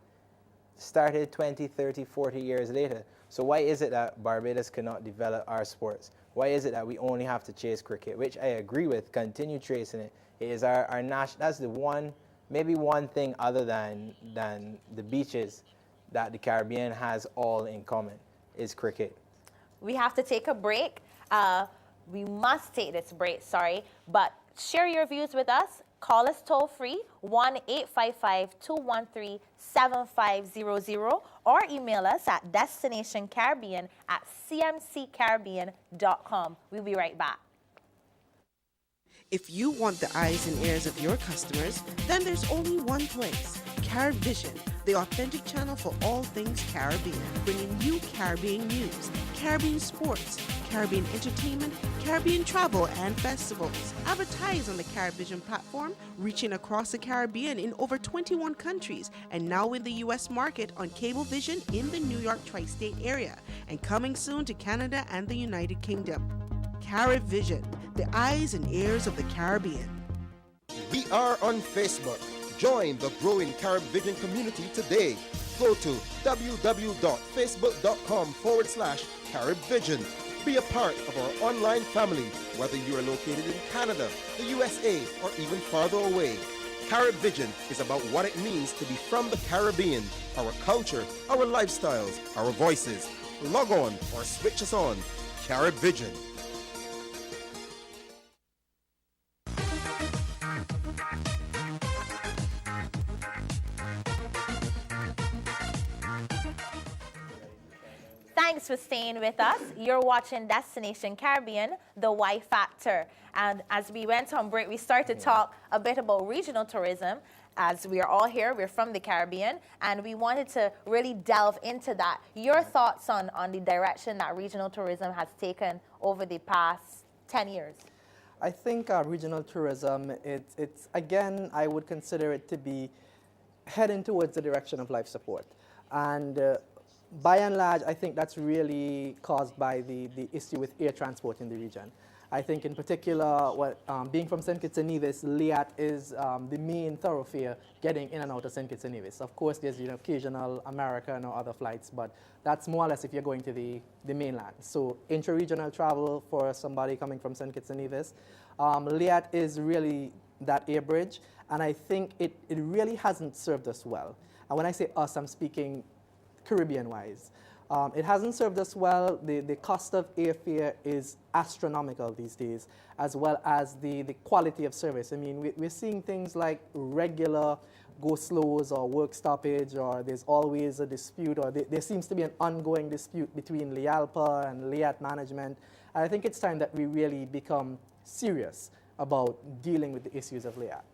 Started 20, 30, 40 years later. So why is it that Barbados cannot develop our sports? Why is it that we only have to chase cricket, which I agree with, continue chasing it. It is our national, that's the one, maybe one thing other than the beaches that the Caribbean has all in common, is cricket. We have to take a break. We must take this break, sorry, but share your views with us. Call us toll free, 1-855-213-7500, or email us at destinationcaribbean@cmccaribbean.com. We'll be right back. If you want the eyes and ears of your customers, then there's only one place, Carib Vision, the authentic channel for all things Caribbean, bringing you Caribbean news, Caribbean sports, Caribbean entertainment, Caribbean travel and festivals. Advertise on the Carib Vision platform, reaching across the Caribbean in over 21 countries, and now in the U.S. market on Cablevision in the New York tri-state area, and coming soon to Canada and the United Kingdom. Carib Vision, the eyes and ears of the Caribbean. We are on Facebook. Join the growing Carib Vision community today. Go to www.facebook.com/Carib Vision. Be a part of our online family, whether you are located in Canada, the USA, or even farther away. Carib Vision is about what it means to be from the Caribbean, our culture, our lifestyles, our voices. Log on or switch us on. Carib Vision. Thanks for staying with us. You're watching Destination Caribbean, the Y Factor. And as we went on break, we started to talk a bit about regional tourism. As we are all here, we're from the Caribbean, and we wanted to really delve into that. Your thoughts on the direction that regional tourism has taken over the past 10 years? I think regional tourism, it's again, I would consider it to be heading towards the direction of life support. And by and large, I think that's really caused by the issue with air transport in the region. I think in particular, being from St. Kitts and Nevis, Liat is the main thoroughfare getting in and out of St. Kitts and Nevis. Of course, there's occasional American or other flights, but that's more or less if you're going to the mainland. So intra-regional travel for somebody coming from St. Kitts and Nevis. Liat is really that air bridge, and I think it really hasn't served us well. And when I say us, I'm speaking Caribbean-wise. It hasn't served us well. The cost of airfare is astronomical these days, as well as the quality of service. I mean, we're seeing things like regular go-slows or work stoppage, or there's always a dispute, or there seems to be an ongoing dispute between Lialpa and Liat management. And I think it's time that we really become serious about dealing with the issues of Liat.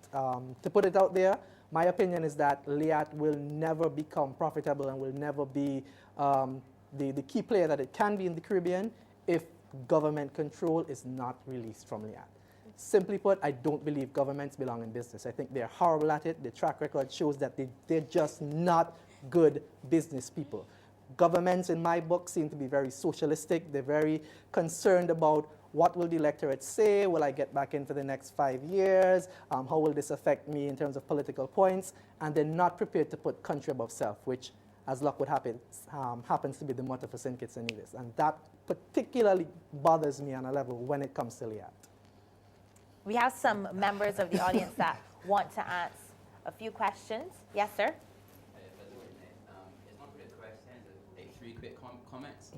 To put it out there, my opinion is that Liat will never become profitable and will never be the key player that it can be in the Caribbean if government control is not released from Liat. Simply put, I don't believe governments belong in business. I think they're horrible at it. The track record shows that they're just not good business people. Governments, in my book, seem to be very socialistic. They're very concerned about what will the electorate say? Will I get back in for the next 5 years? How will this affect me in terms of political points? And they're not prepared to put country above self, which, as luck would happen, happens to be the motto for St. Kitts and Nevis. And that particularly bothers me on a level when it comes to LIAT. We have some members of the audience that want to ask a few questions. Yes, sir? It's not really a question, it's 3 quick comments.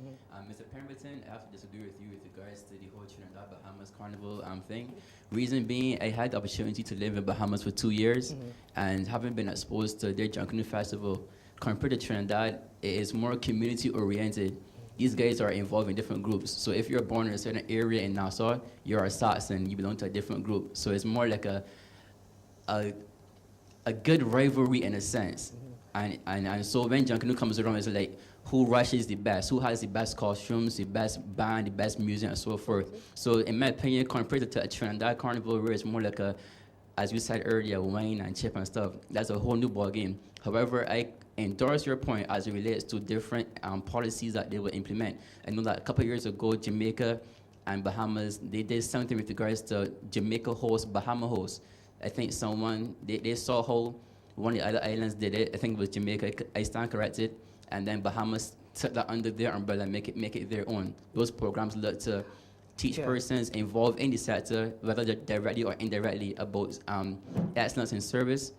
Mr. Pemberton, I have to disagree with you with regards to the whole Trinidad Bahamas Carnival thing. Reason being, I had the opportunity to live in Bahamas for 2 years, and having been exposed to their Junkanoo Festival, compared to Trinidad, it is more community oriented. These guys are involved in different groups. So if you're born in a certain area in Nassau, you're a Saxon, you belong to a different group. So it's more like a good rivalry in a sense. And so when Junkanoo comes around, it's like, who rushes the best? Who has the best costumes, the best band, the best music, and so forth. So in my opinion, compared to a Trinidad Carnival, where it's more like a, as we said earlier, wine and chip and stuff, that's a whole new ball game. However, I endorse your point as it relates to different policies that they will implement. I know that a couple of years ago, Jamaica and Bahamas, they did something with regards to Jamaica host, Bahama host. I think someone, they saw how one of the other islands did it. I think it was Jamaica, I stand corrected. And then Bahamas took that under their umbrella and make it their own. Those programs look to teach persons involved in the sector, whether they're directly or indirectly, about excellence in service,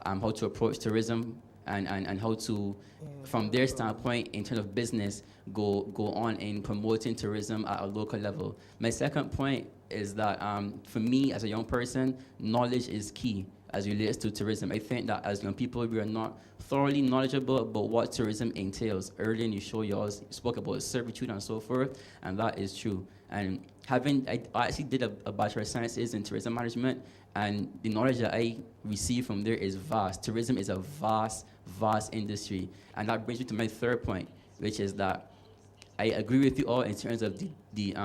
how to approach tourism, and how to, from their standpoint, in terms of business, go on in promoting tourism at a local level. My second point is that for me, as a young person, knowledge is key as it relates to tourism. I think that as young people, we are not thoroughly knowledgeable about what tourism entails. Earlier in the show, you all spoke about servitude and so forth, and that is true. And I actually did a Bachelor of Sciences in Tourism Management, and the knowledge that I received from there is vast. Tourism is a vast industry. And that brings me to my third point, which is that I agree with you all in terms of the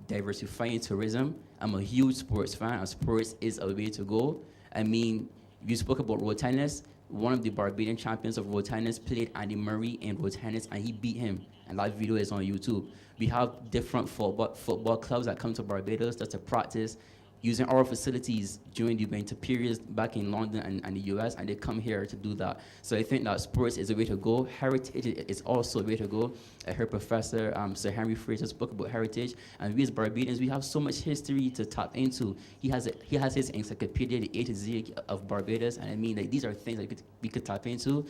diversifying tourism. I'm a huge sports fan, and sports is a way to go. I mean, you spoke about road tennis. One of the Barbadian champions of road tennis played Andy Murray in road tennis, and he beat him. And that video is on YouTube. We have different football clubs that come to Barbados just to practice using our facilities during the winter periods back in London and the US, and they come here to do that. So I think that sports is a way to go. Heritage is also a way to go. I heard Professor Sir Henry Fraser spoke about heritage, and we as Barbadians, we have so much history to tap into. He has his encyclopedia, the A to Z of Barbados, and I mean, like, these are things that we could tap into.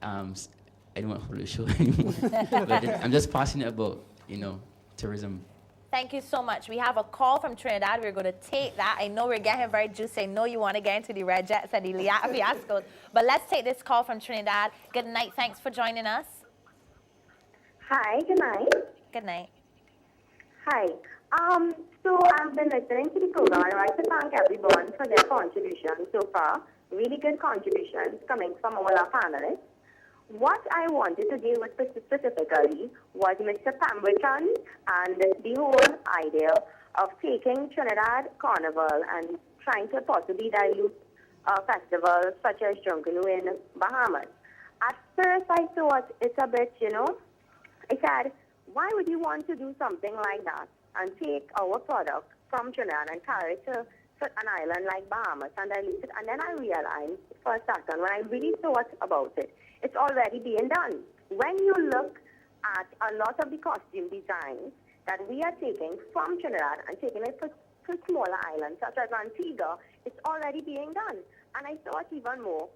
I don't want to hold the show anymore, but I'm just passionate about, tourism. Thank you so much. We have a call from Trinidad. We're going to take that. I know we're getting very juicy. I know you want to get into the Red Jets and the LIAT fiascos, but let's take this call from Trinidad. Good night. Thanks for joining us. Hi, good night. Good night. Hi. So I've been listening to the program. I'd like to thank everyone for their contributions so far. Really good contributions coming from all our panelists. What I wanted to deal with specifically was Mr. Pemberton and the whole idea of taking Trinidad Carnival and trying to possibly dilute festivals such as Junkanoo in Bahamas. At first I thought it's a bit, I said, why would you want to do something like that and take our product from Trinidad and carry it to an island like Bahamas and dilute it? And then I realized for a second, when I really thought about it, it's already being done. When you look at a lot of the costume designs that we are taking from Trinidad and taking it to smaller islands such as Antigua, it's already being done. And I thought even more,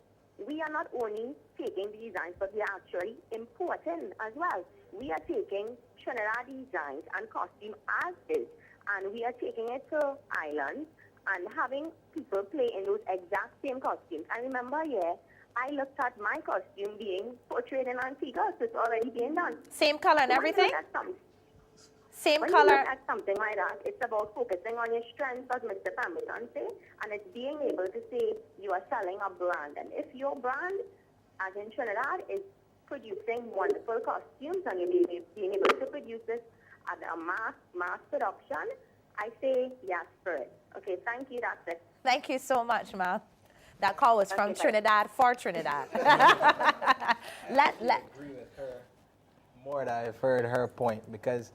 we are not only taking the designs, but we are actually importing as well. We are taking Trinidad designs and costume as is, and we are taking it to islands and having people play in those exact same costumes. And remember, I looked at my costume being portrayed in Antigua, so it's already being done. Same color and everything? Same when color. When you look at something like that, it's about focusing on your strengths, as Mr. Pemberton said, and it's being able to say you are selling a brand. And if your brand, as in Trinidad, is producing wonderful costumes and you're being able to produce this at a mass production, I say yes for it. Okay, thank you, that's it. Thank you so much, ma'am. That call was from Trinidad for Trinidad. I agree with her more that I've heard her point, because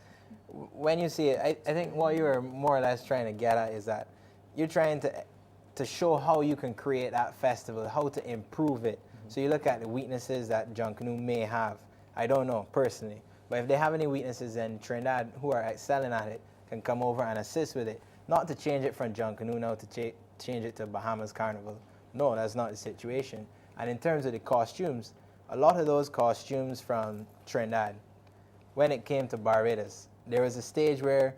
when you see it, I think what you were more or less trying to get at is that you're trying to show how you can create that festival, how to improve it. So you look at the weaknesses that Junkanoo may have. I don't know personally, but if they have any weaknesses, then Trinidad, who are excelling at it, can come over and assist with it. Not to change it from Junkanoo now to change it to Bahamas Carnival. No, that's not the situation. And in terms of the costumes, a lot of those costumes from Trinidad, when it came to Barbados, there was a stage where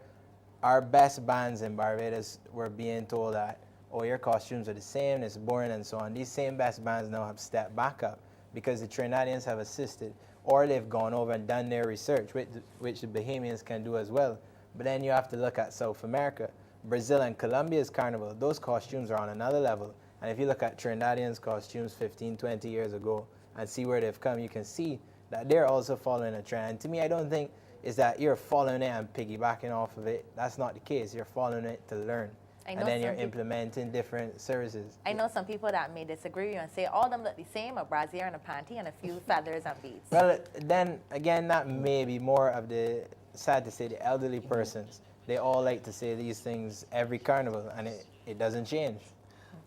our best bands in Barbados were being told that, oh, your costumes are the same, it's boring, and so on. These same best bands now have stepped back up because the Trinidadians have assisted, or they've gone over and done their research, which the Bahamians can do as well. But then you have to look at South America. Brazil and Colombia's carnival, those costumes are on another level. And if you look at Trinidadians' costumes 15, 20 years ago and see where they've come, you can see that they're also following a trend. And to me, I don't think it's that you're following it and piggybacking off of it. That's not the case. You're following it to learn. And then you're implementing different services. I know some people that may disagree with you and say all of them look the same, a brassiere and a panty and a few feathers and beads. Well, then again, that may be more of the, sad to say, the elderly persons. They all like to say these things every carnival, and it doesn't change.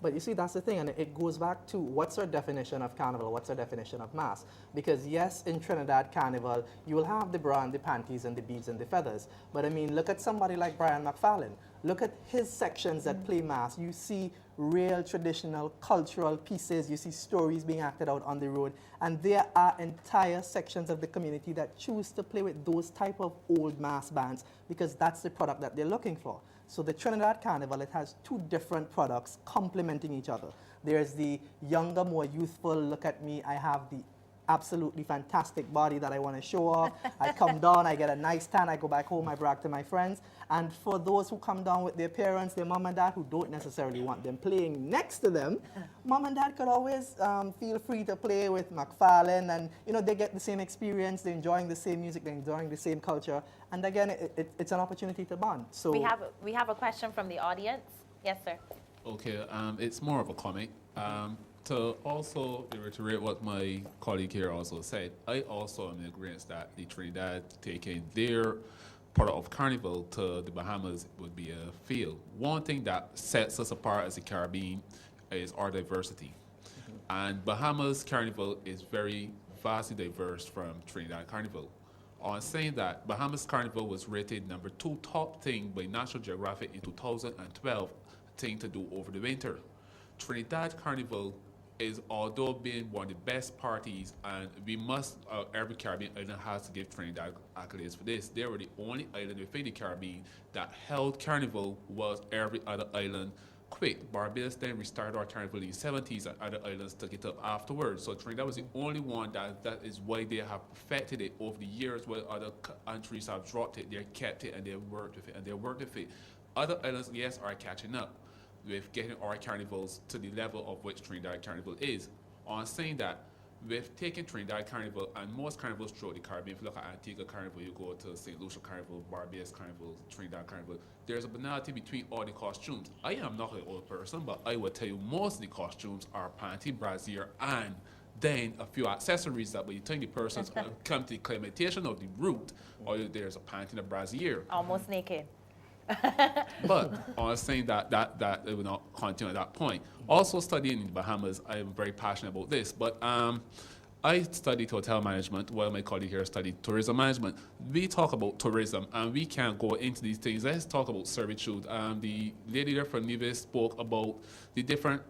But you see, that's the thing, and it goes back to what's our definition of carnival, what's our definition of mass? Because yes, in Trinidad Carnival, you will have the bra and the panties and the beads and the feathers. But I mean, look at somebody like Brian McFarlane. Look at his sections that play mass. You see real traditional cultural pieces. You see stories being acted out on the road. And there are entire sections of the community that choose to play with those type of old mass bands because that's the product that they're looking for. So the Trinidad Carnival, it has two different products complementing each other. There's the younger, more youthful, look at me, I have the absolutely fantastic body that I want to show off. I come down, I get a nice tan, I go back home, I brag to my friends. And for those who come down with their parents, their mom and dad, who don't necessarily want them playing next to them, mom and dad could always feel free to play with McFarlane, and you know, they get the same experience, they're enjoying the same music, they're enjoying the same culture, and again, it's an opportunity to bond. So we have a question from the audience. Yes, sir. Okay, it's more of a comment. To also reiterate what my colleague here also said, I also am in agreement that the Trinidad taking their part of Carnival to the Bahamas would be a fail. One thing that sets us apart as the Caribbean is our diversity. And Bahamas Carnival is very vastly diverse from Trinidad Carnival. On saying that, Bahamas Carnival was rated number 2 top thing by National Geographic in 2012 thing to do over the winter. Trinidad Carnival is, although being one of the best parties, and we must, every Caribbean island has to give Trinidad accolades for this. They were the only island within the Caribbean that held Carnival was every other island quit. Barbados then restarted our Carnival in the 70s, and other islands took it up afterwards. So Trinidad was the only one that is why they have perfected it over the years, while other countries have dropped it. They kept it and they worked with it, Other islands, yes, are catching up with getting our carnivals to the level of which Trinidad Carnival is. On saying that, with taking Trinidad Carnival and most carnivals throughout the Caribbean, if you look at Antigua Carnival, you go to St. Lucia Carnival, Barbados Carnival, Trinidad Carnival, there's a banality between all the costumes. I am not an old person, but I will tell you most of the costumes are panty, brassiere, and then a few accessories that by the time the persons come to the acclimatation of the route, or there's a panty and a brassiere. Almost naked. But I was saying that it will not continue at that point. Also studying in the Bahamas, I am very passionate about this, but I studied hotel management while my colleague here studied tourism management. We talk about tourism and we can't go into these things. Let's talk about servitude. The lady there from Nevis spoke about the different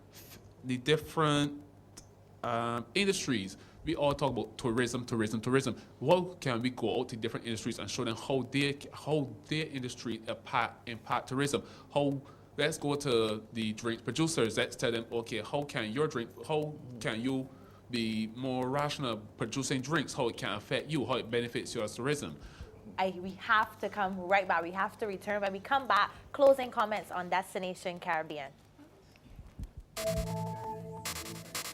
industries. We all talk about tourism. What can we go out to different industries and show them how their industry impact tourism? Let's go to the drink producers. Let's tell them, okay, how can you be more rational producing drinks? How it can affect you? How it benefits your tourism? We have to come right back. We have to return. When we come back, closing comments on Destination Caribbean.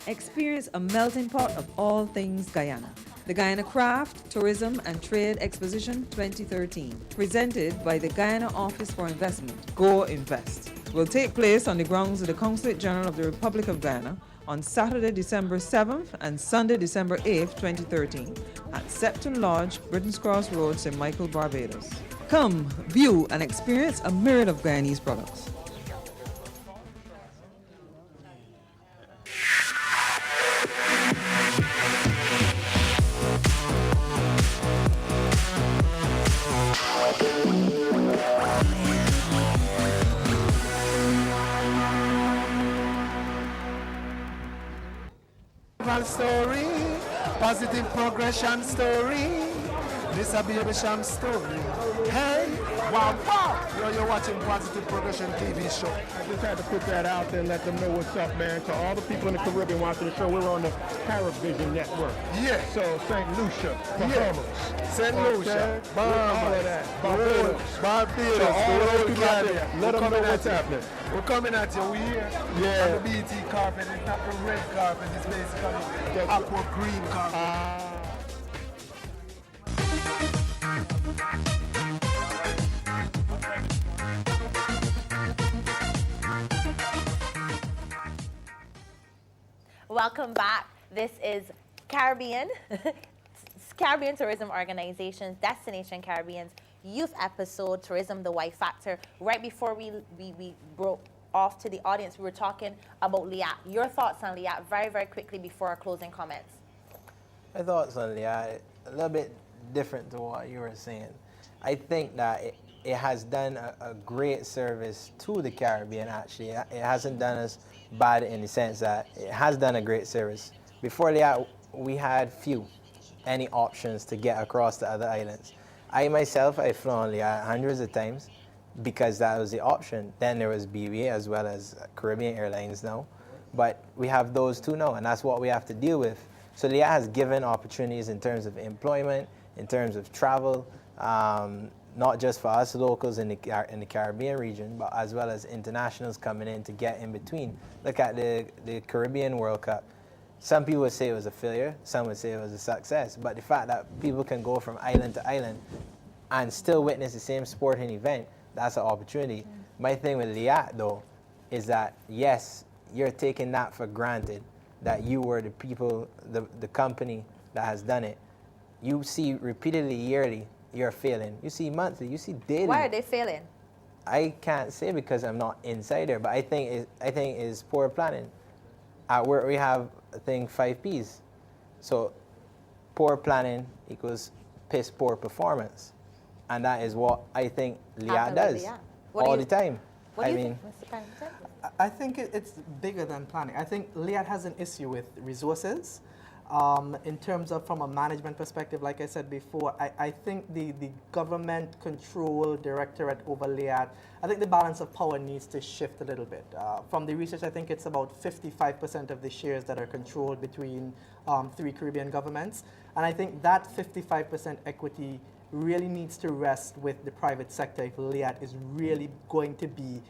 Experience a melting pot of all things Guyana. The Guyana Craft, Tourism and Trade Exposition 2013, presented by the Guyana Office for Investment, Go Invest, will take place on the grounds of the Consulate General of the Republic of Guyana on Saturday, December 7th and Sunday, December 8th, 2013 at Septon Lodge, Britain's Crossroads, St. Michael, Barbados. Come, view and experience a myriad of Guyanese products. Story, positive progression story. This a baby sham story. Hey, wow, wow. You're watching Positive Progression TV show. I just had to put that out there and let them know what's up, man. To all the people in the Caribbean watching the show, we're on the CaribVision Network. Yeah. So St. Lucia, Bahamas. Yeah. St. Lucia, Bahamas, all of that. Barbados. Barbados. So all those people out there, let them know what's happening. We're coming at you. We here. Yeah. On the BT carpet. It's not the red carpet. It's basically aqua green carpet. Welcome back. This is Caribbean Tourism Organization's Destination Caribbean's youth episode, Tourism, the Y Factor. Right before we broke off to the audience, we were talking about Liat. Your thoughts on Liat very, very quickly before our closing comments. My thoughts on Liat, a little bit different to what you were saying. I think that it has done a great service to the Caribbean, actually. It hasn't done us bad in the sense that it has done a great service. Before that, we had any options to get across the other islands. I myself, I've flown Liat hundreds of times because that was the option. Then there was BBA as well as Caribbean Airlines now. But we have those two now, and that's what we have to deal with. So Liat has given opportunities in terms of employment, in terms of travel, not just for us locals in the Caribbean region, but as well as internationals coming in to get in between. Look at the Caribbean World Cup. Some people would say it was a failure, some would say it was a success, but the fact that people can go from island to island and still witness the same sporting event, that's an opportunity. My thing with Liat, though, is that, yes, you're taking that for granted, that you were the people, the company that has done it. You see repeatedly, yearly, you're failing. You see monthly, you see daily. Why are they failing? I can't say because I'm not inside there, but I think it's poor planning. At work we have, I think, 5 Ps. So poor planning equals piss poor performance. And that is what I think Liat does all the time. What do you think, Mr. Prime? I think it's bigger than planning. I think Liat has an issue with resources. In terms of from a management perspective, like I said before, I think the government control directorate over Liat, I think the balance of power needs to shift a little bit. From the research, I think it's about 55% of the shares that are controlled between 3 Caribbean governments. And I think that 55% equity really needs to rest with the private sector if Liat is really going to be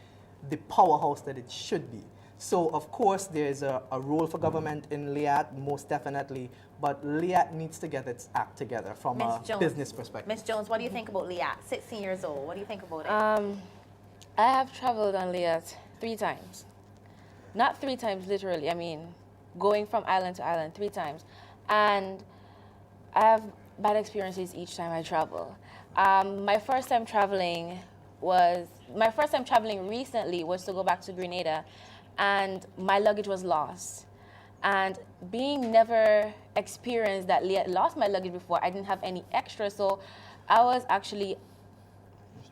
the powerhouse that it should be. So, of course, there's a role for government in Liat, most definitely, but Liat needs to get its act together from a business perspective. Ms. Jones, what do you think about Liat? 16 years old, what do you think about it? I have traveled on Liat 3 times. Not 3 times literally, I mean, going from island to island 3 times. And I have bad experiences each time I travel. My first time traveling recently was to go back to Grenada, and my luggage was lost. And being never experienced that Liat lost my luggage before, I didn't have any extra, so I was actually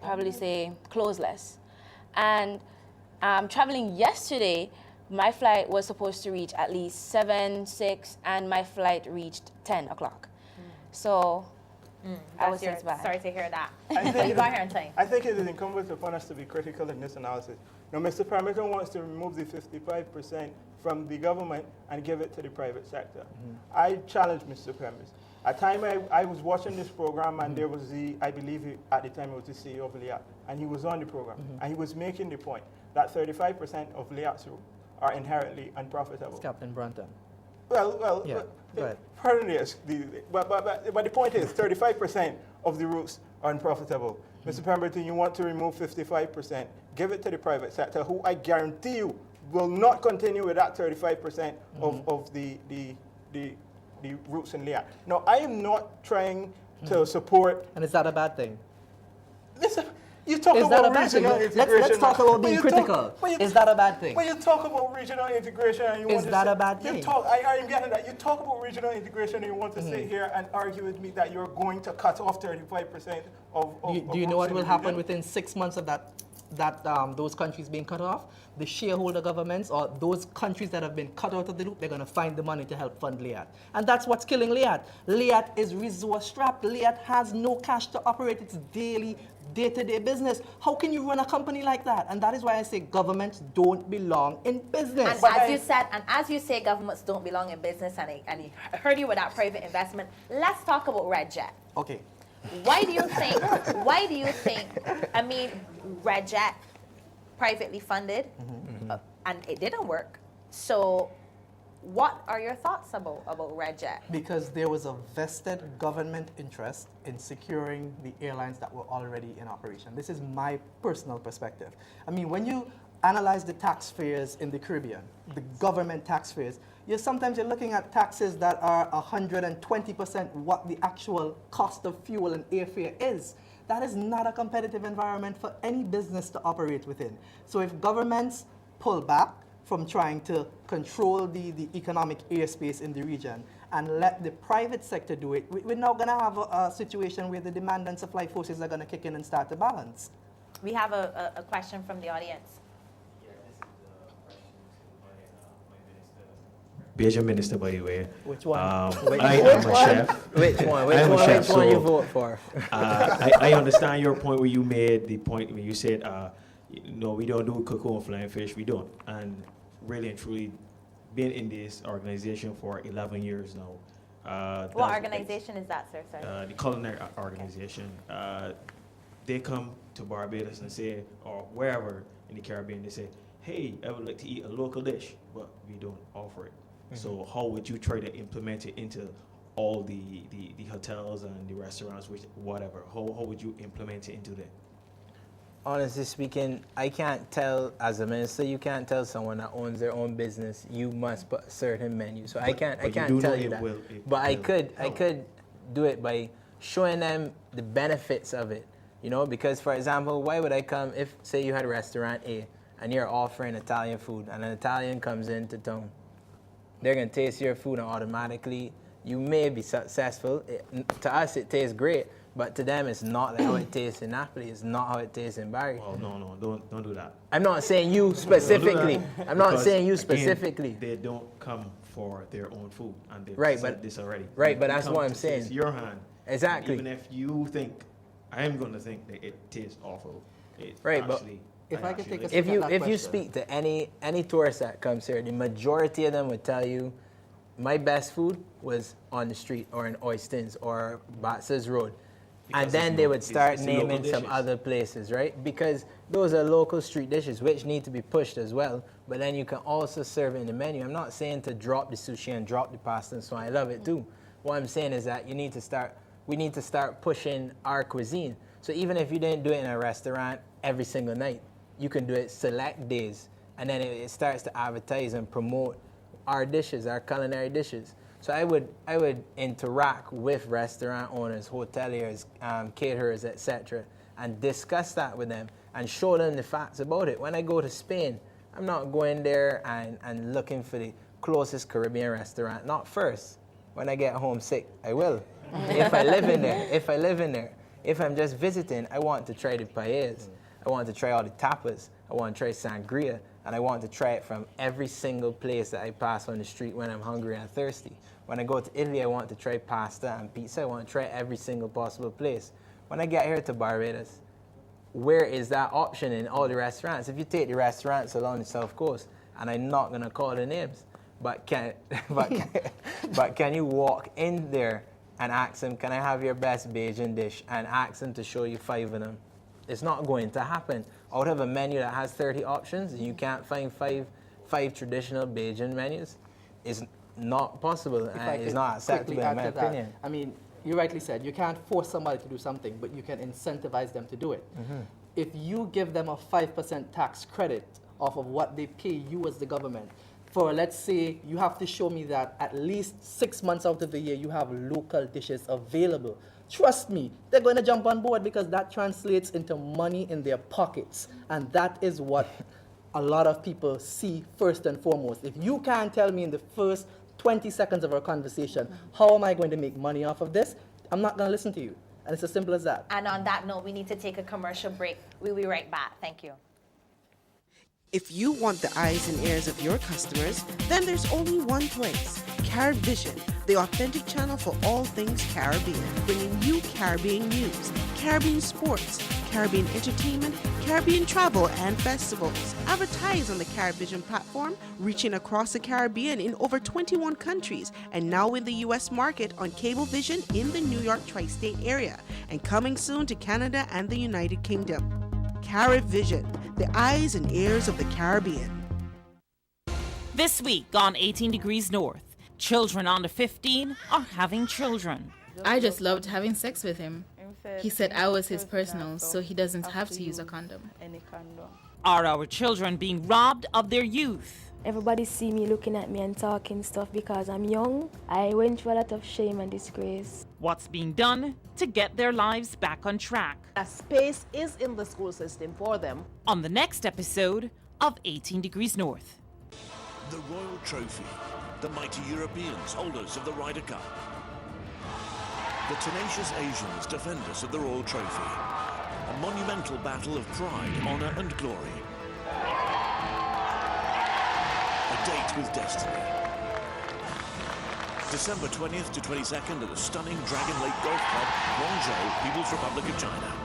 probably say clothesless. And traveling yesterday, my flight was supposed to reach at least 7, 6, and my flight reached 10 o'clock. So I was bad. Sorry to hear that. I think it is incumbent upon us to be critical in this analysis. Now, Mr. Parmesan wants to remove the 55% from the government and give it to the private sector. I challenge Mr. Parmesan. At the time I was watching this program, and there was I believe at the time it was the CEO of Liat, and he was on the program, and he was making the point that 35% of Liat's routes are inherently unprofitable. It's Captain Brunton. Well, yeah, pardon me, but the point is 35% of the routes are unprofitable. Mr. Pemberton, you want to remove 55%, give it to the private sector, who I guarantee you will not continue with that 35% of the routes in Liat. Now, I am not trying to support. And is that a bad thing? Listen, you talk Is that about a bad thing? regional integration. Let's talk about being critical. Is that a bad thing? When you talk about regional integration and you want to Is that say, a bad thing? I am getting that. You talk about regional integration and you want to sit here and argue with me that you're going to cut off 35% of Do you know what will happen within 6 months of those countries being cut off? The shareholder governments or those countries that have been cut out of the loop, they're going to find the money to help fund Liat. And that's what's killing Liat. Liat is resource strapped. Liat has no cash to operate its day-to-day business. How can you run a company like that? And that is why I say governments don't belong in business. And as you say, governments don't belong in business, and I heard you with that private investment. Let's talk about RedJet. Okay. Why do you think, I mean, RedJet, privately funded, and it didn't work. So what are your thoughts about RedJet? Because there was a vested government interest in securing the airlines that were already in operation. This is my personal perspective. I mean, when you analyze the taxpayers in the Caribbean, the government taxpayers, sometimes you're looking at taxes that are 120% what the actual cost of fuel and airfare is. That is not a competitive environment for any business to operate within. So if governments pull back from trying to control the economic airspace in the region and let the private sector do it, we're now going to have a situation where the demand and supply forces are going to kick in and start to balance. We have a question from the audience. Belgian minister, by the way. Which one? I am a chef. Which one you vote for? I understand your point where you made the point where you said, no, we don't do cocoa and flying fish. We don't. And really and truly, been in this organization for 11 years now. What organization is that, sir? Sorry. The Culinary organization. They come to Barbados and say, or wherever in the Caribbean, they say, hey, I would like to eat a local dish, but we don't offer it. So how would you try to implement it into all the hotels and the restaurants, which whatever? How would you implement it into that? Honestly speaking, I can't tell, as a minister, you can't tell someone that owns their own business, you must put a certain menu. So I can't tell you that. But I could do it by showing them the benefits of it. You know, because for example, why would I come if, say you had restaurant A and you're offering Italian food and an Italian comes into town? They're going to taste your food and automatically you may be successful. To us, it tastes great, but to them, it's not like how it tastes in Napoli. It's not how it tastes in Barry. Well, no, don't do that. I'm not saying you specifically. I'm not saying you specifically. Again, they don't come for their own food, and they've said this already. Right, but that's what I'm saying. It's your hand. Exactly. Even if you think, I am going to think that it tastes awful. Right, but if I could take a if you speak to any tourist that comes here, the majority of them would tell you, my best food was on the street or in Oystins or Bats's Road. Because and then they would start naming some other places, right? Because those are local street dishes which need to be pushed as well. But then you can also serve it in the menu. I'm not saying to drop the sushi and drop the pasta and so on. I love it too. What I'm saying is that we need to start pushing our cuisine. So even if you didn't do it in a restaurant every single night, you can do it select days. And then it starts to advertise and promote our dishes, our culinary dishes. So I would interact with restaurant owners, hoteliers, caterers, etc., and discuss that with them and show them the facts about it. When I go to Spain, I'm not going there and looking for the closest Caribbean restaurant. Not first. When I get homesick, I will. If I live in there. If I'm just visiting, I want to try the paellas. I want to try all the tapas. I want to try sangria. And I want to try it from every single place that I pass on the street when I'm hungry and thirsty. When I go to Italy, I want to try pasta and pizza. I want to try every single possible place. When I get here to Barbados, where is that option in all the restaurants? If you take the restaurants along the South Coast, and I'm not going to call the names, but can you walk in there and ask them, can I have your best Bajan dish? And ask them to show you 5 of them. It's not going to happen. Out of a menu that has 30 options, and you can't find five traditional Bajan menus, it's not possible, and it's not acceptable in my opinion. I mean, you rightly said, you can't force somebody to do something, but you can incentivize them to do it. Mm-hmm. If you give them a 5% tax credit off of what they pay you as the government. For, let's say, you have to show me that at least 6 months out of the year you have local dishes available. Trust me, they're going to jump on board because that translates into money in their pockets. And that is what a lot of people see first and foremost. If you can't tell me in the first 20 seconds of our conversation, how am I going to make money off of this? I'm not going to listen to you. And it's as simple as that. And on that note, we need to take a commercial break. We'll be right back. Thank you. If you want the eyes and ears of your customers, then there's only one place, Carib Vision, the authentic channel for all things Caribbean, bringing you Caribbean news, Caribbean sports, Caribbean entertainment, Caribbean travel and festivals. Advertise on the Carib Vision platform, reaching across the Caribbean in over 21 countries, and now in the U.S. market on Cablevision in the New York tri-state area, and coming soon to Canada and the United Kingdom. Carib Vision, the eyes and ears of the Caribbean. This week on 18 Degrees North, children under 15 are having children. I just loved having sex with him. He said I was his personal, so he doesn't have to use a condom. Are our children being robbed of their youth? Everybody see me looking at me and talking stuff because I'm young. I went through a lot of shame and disgrace. What's being done to get their lives back on track? A space is in the school system for them. On the next episode of 18 Degrees North. The Royal Trophy, the mighty Europeans, holders of the Ryder Cup. The tenacious Asians, defenders of the Royal Trophy. A monumental battle of pride, honour and glory. A date with destiny. December 20th to 22nd at the stunning Dragon Lake Golf Club, Guangzhou, People's Republic of China.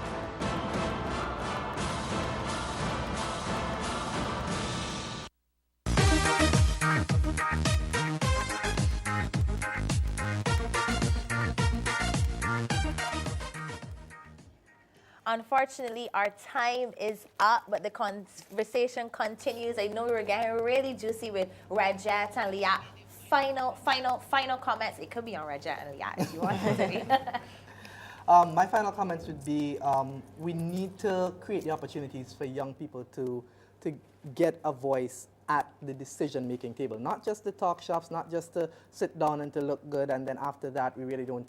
Unfortunately, our time is up, but the conversation continues. I know we were getting really juicy with Rajat and Liat. Final comments. It could be on Rajat and Liat if you want to say. My final comments would be we need to create the opportunities for young people to get a voice at the decision-making table. Not just the talk shops, not just to sit down and to look good, and then after that we really don't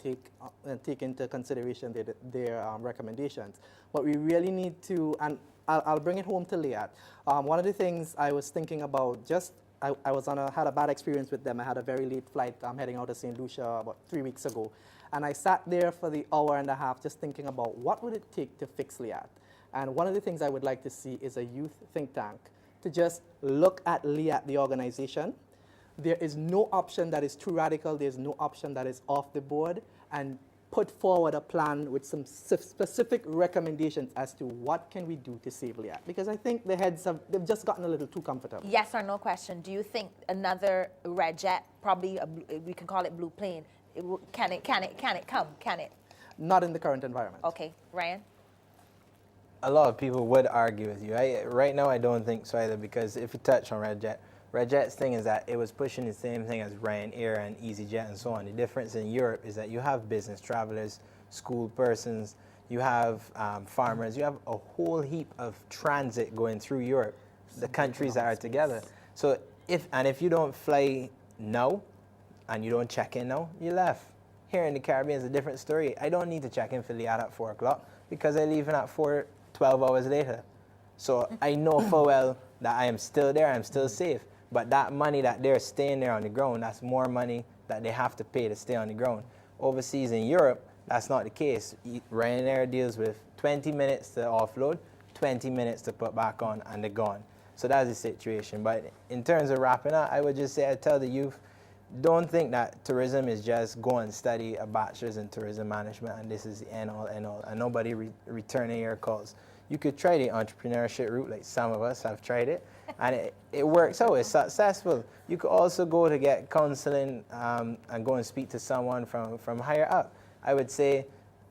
take into consideration their recommendations. But we really need to, and I'll bring it home to Liat. One of the things I was thinking about, I had a bad experience with them. I had a very late flight. I'm heading out to St. Lucia about 3 weeks ago. And I sat there for the hour and a half just thinking about what would it take to fix Liat. And one of the things I would like to see is a youth think tank to just look at Liat, the organization. There is no option that is too radical. There's no option that is off the board, and put forward a plan with some specific recommendations as to what can we do to save Liat. Because I think they've just gotten a little too comfortable. Yes or no question. Do you think another red jet, probably we can call it blue plane, can it come? Can it? Not in the current environment. Okay, Ryan? A lot of people would argue with you. Right now, I don't think so either, because if you touch on Red Jet's thing is that it was pushing the same thing as Ryanair and EasyJet and so on. The difference in Europe is that you have business travelers, school persons, you have farmers, you have a whole heap of transit going through Europe, the countries that are together. So if you don't fly now and you don't check in now, you left. Here in the Caribbean is a different story. I don't need to check in for Liat at 4 o'clock because I leave in at 12 hours later. So I know full well that I am still there, I'm still safe. But that money that they're staying there on the ground, that's more money that they have to pay to stay on the ground. Overseas in Europe, that's not the case. Ryanair deals with 20 minutes to offload, 20 minutes to put back on, and they're gone. So that's the situation. But in terms of wrapping up, I would just say, I tell the youth, don't think that tourism is just go and study a bachelor's in tourism management and this is the end all, and nobody returning your calls. You could try the entrepreneurship route, like some of us have tried it, and it works out, it's successful. You could also go to get counseling and go and speak to someone from higher up. I would say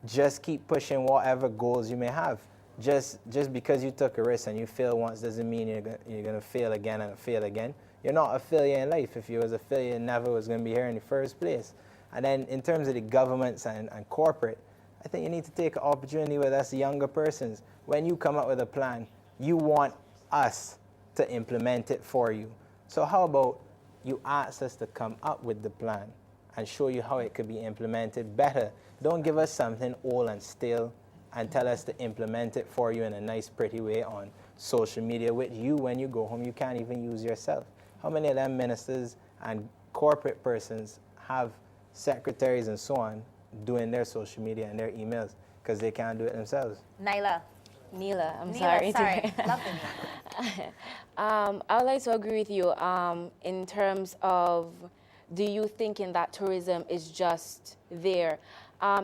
just keep pushing whatever goals you may have. Just because you took a risk and you fail once doesn't mean you're going to fail again and fail again. You're not a failure in life. If you was a failure, you never was going to be here in the first place. And then in terms of the governments and corporate, I think you need to take an opportunity with us younger persons. When you come up with a plan, you want us to implement it for you. So how about you ask us to come up with the plan and show you how it could be implemented better. Don't give us something old and stale and tell us to implement it for you in a nice, pretty way on social media, which you, when you go home, you can't even use yourself. How many of them ministers and corporate persons have secretaries and so on doing their social media and their emails because they can't do it themselves? Nyla. Neela, I'm Neela, sorry. Love the name. I would like to agree with you in terms of the youth thinking that tourism is just there.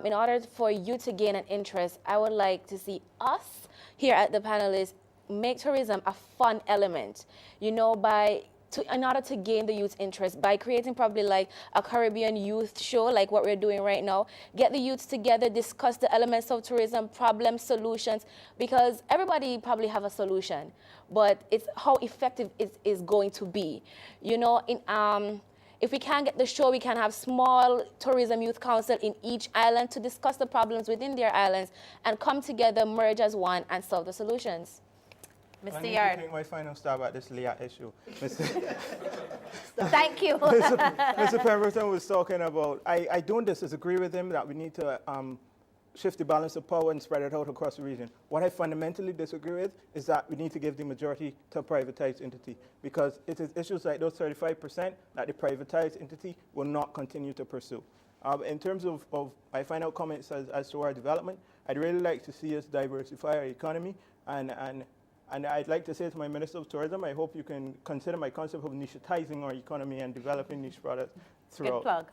In order for you to gain an interest, I would like to see us here at the panelists make tourism a fun element, you know, in order to gain the youth's interest by creating probably like a Caribbean youth show like what we're doing right now. Get the youths together, discuss the elements of tourism, problems, solutions, because everybody probably have a solution, but it's how effective it is going to be. You know, if we can't get the show, we can have small tourism youth council in each island to discuss the problems within their islands and come together, merge as one, and solve the solutions. Mr. I need Yard. to take my final stab at this Leah issue. Thank you. Mr. Pemberton was talking about, I don't disagree with him that we need to shift the balance of power and spread it out across the region. What I fundamentally disagree with is that we need to give the majority to a privatized entity, because it is issues like those 35% that the privatized entity will not continue to pursue. In terms of my final comments as to our development, I'd really like to see us diversify our economy, and I'd like to say to my Minister of Tourism, I hope you can consider my concept of nichitizing our economy and developing niche products throughout. Good plug.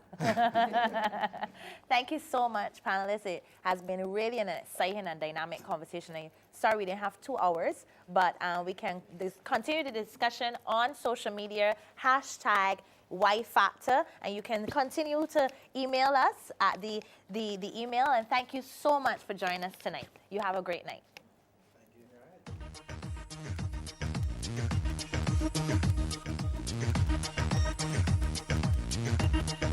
Thank you so much, panelists. It has been really an exciting and dynamic conversation. I'm sorry we didn't have 2 hours, but we can continue the discussion on social media, #YFactor, and you can continue to email us at the email. And thank you so much for joining us tonight. You have a great night. Thank you.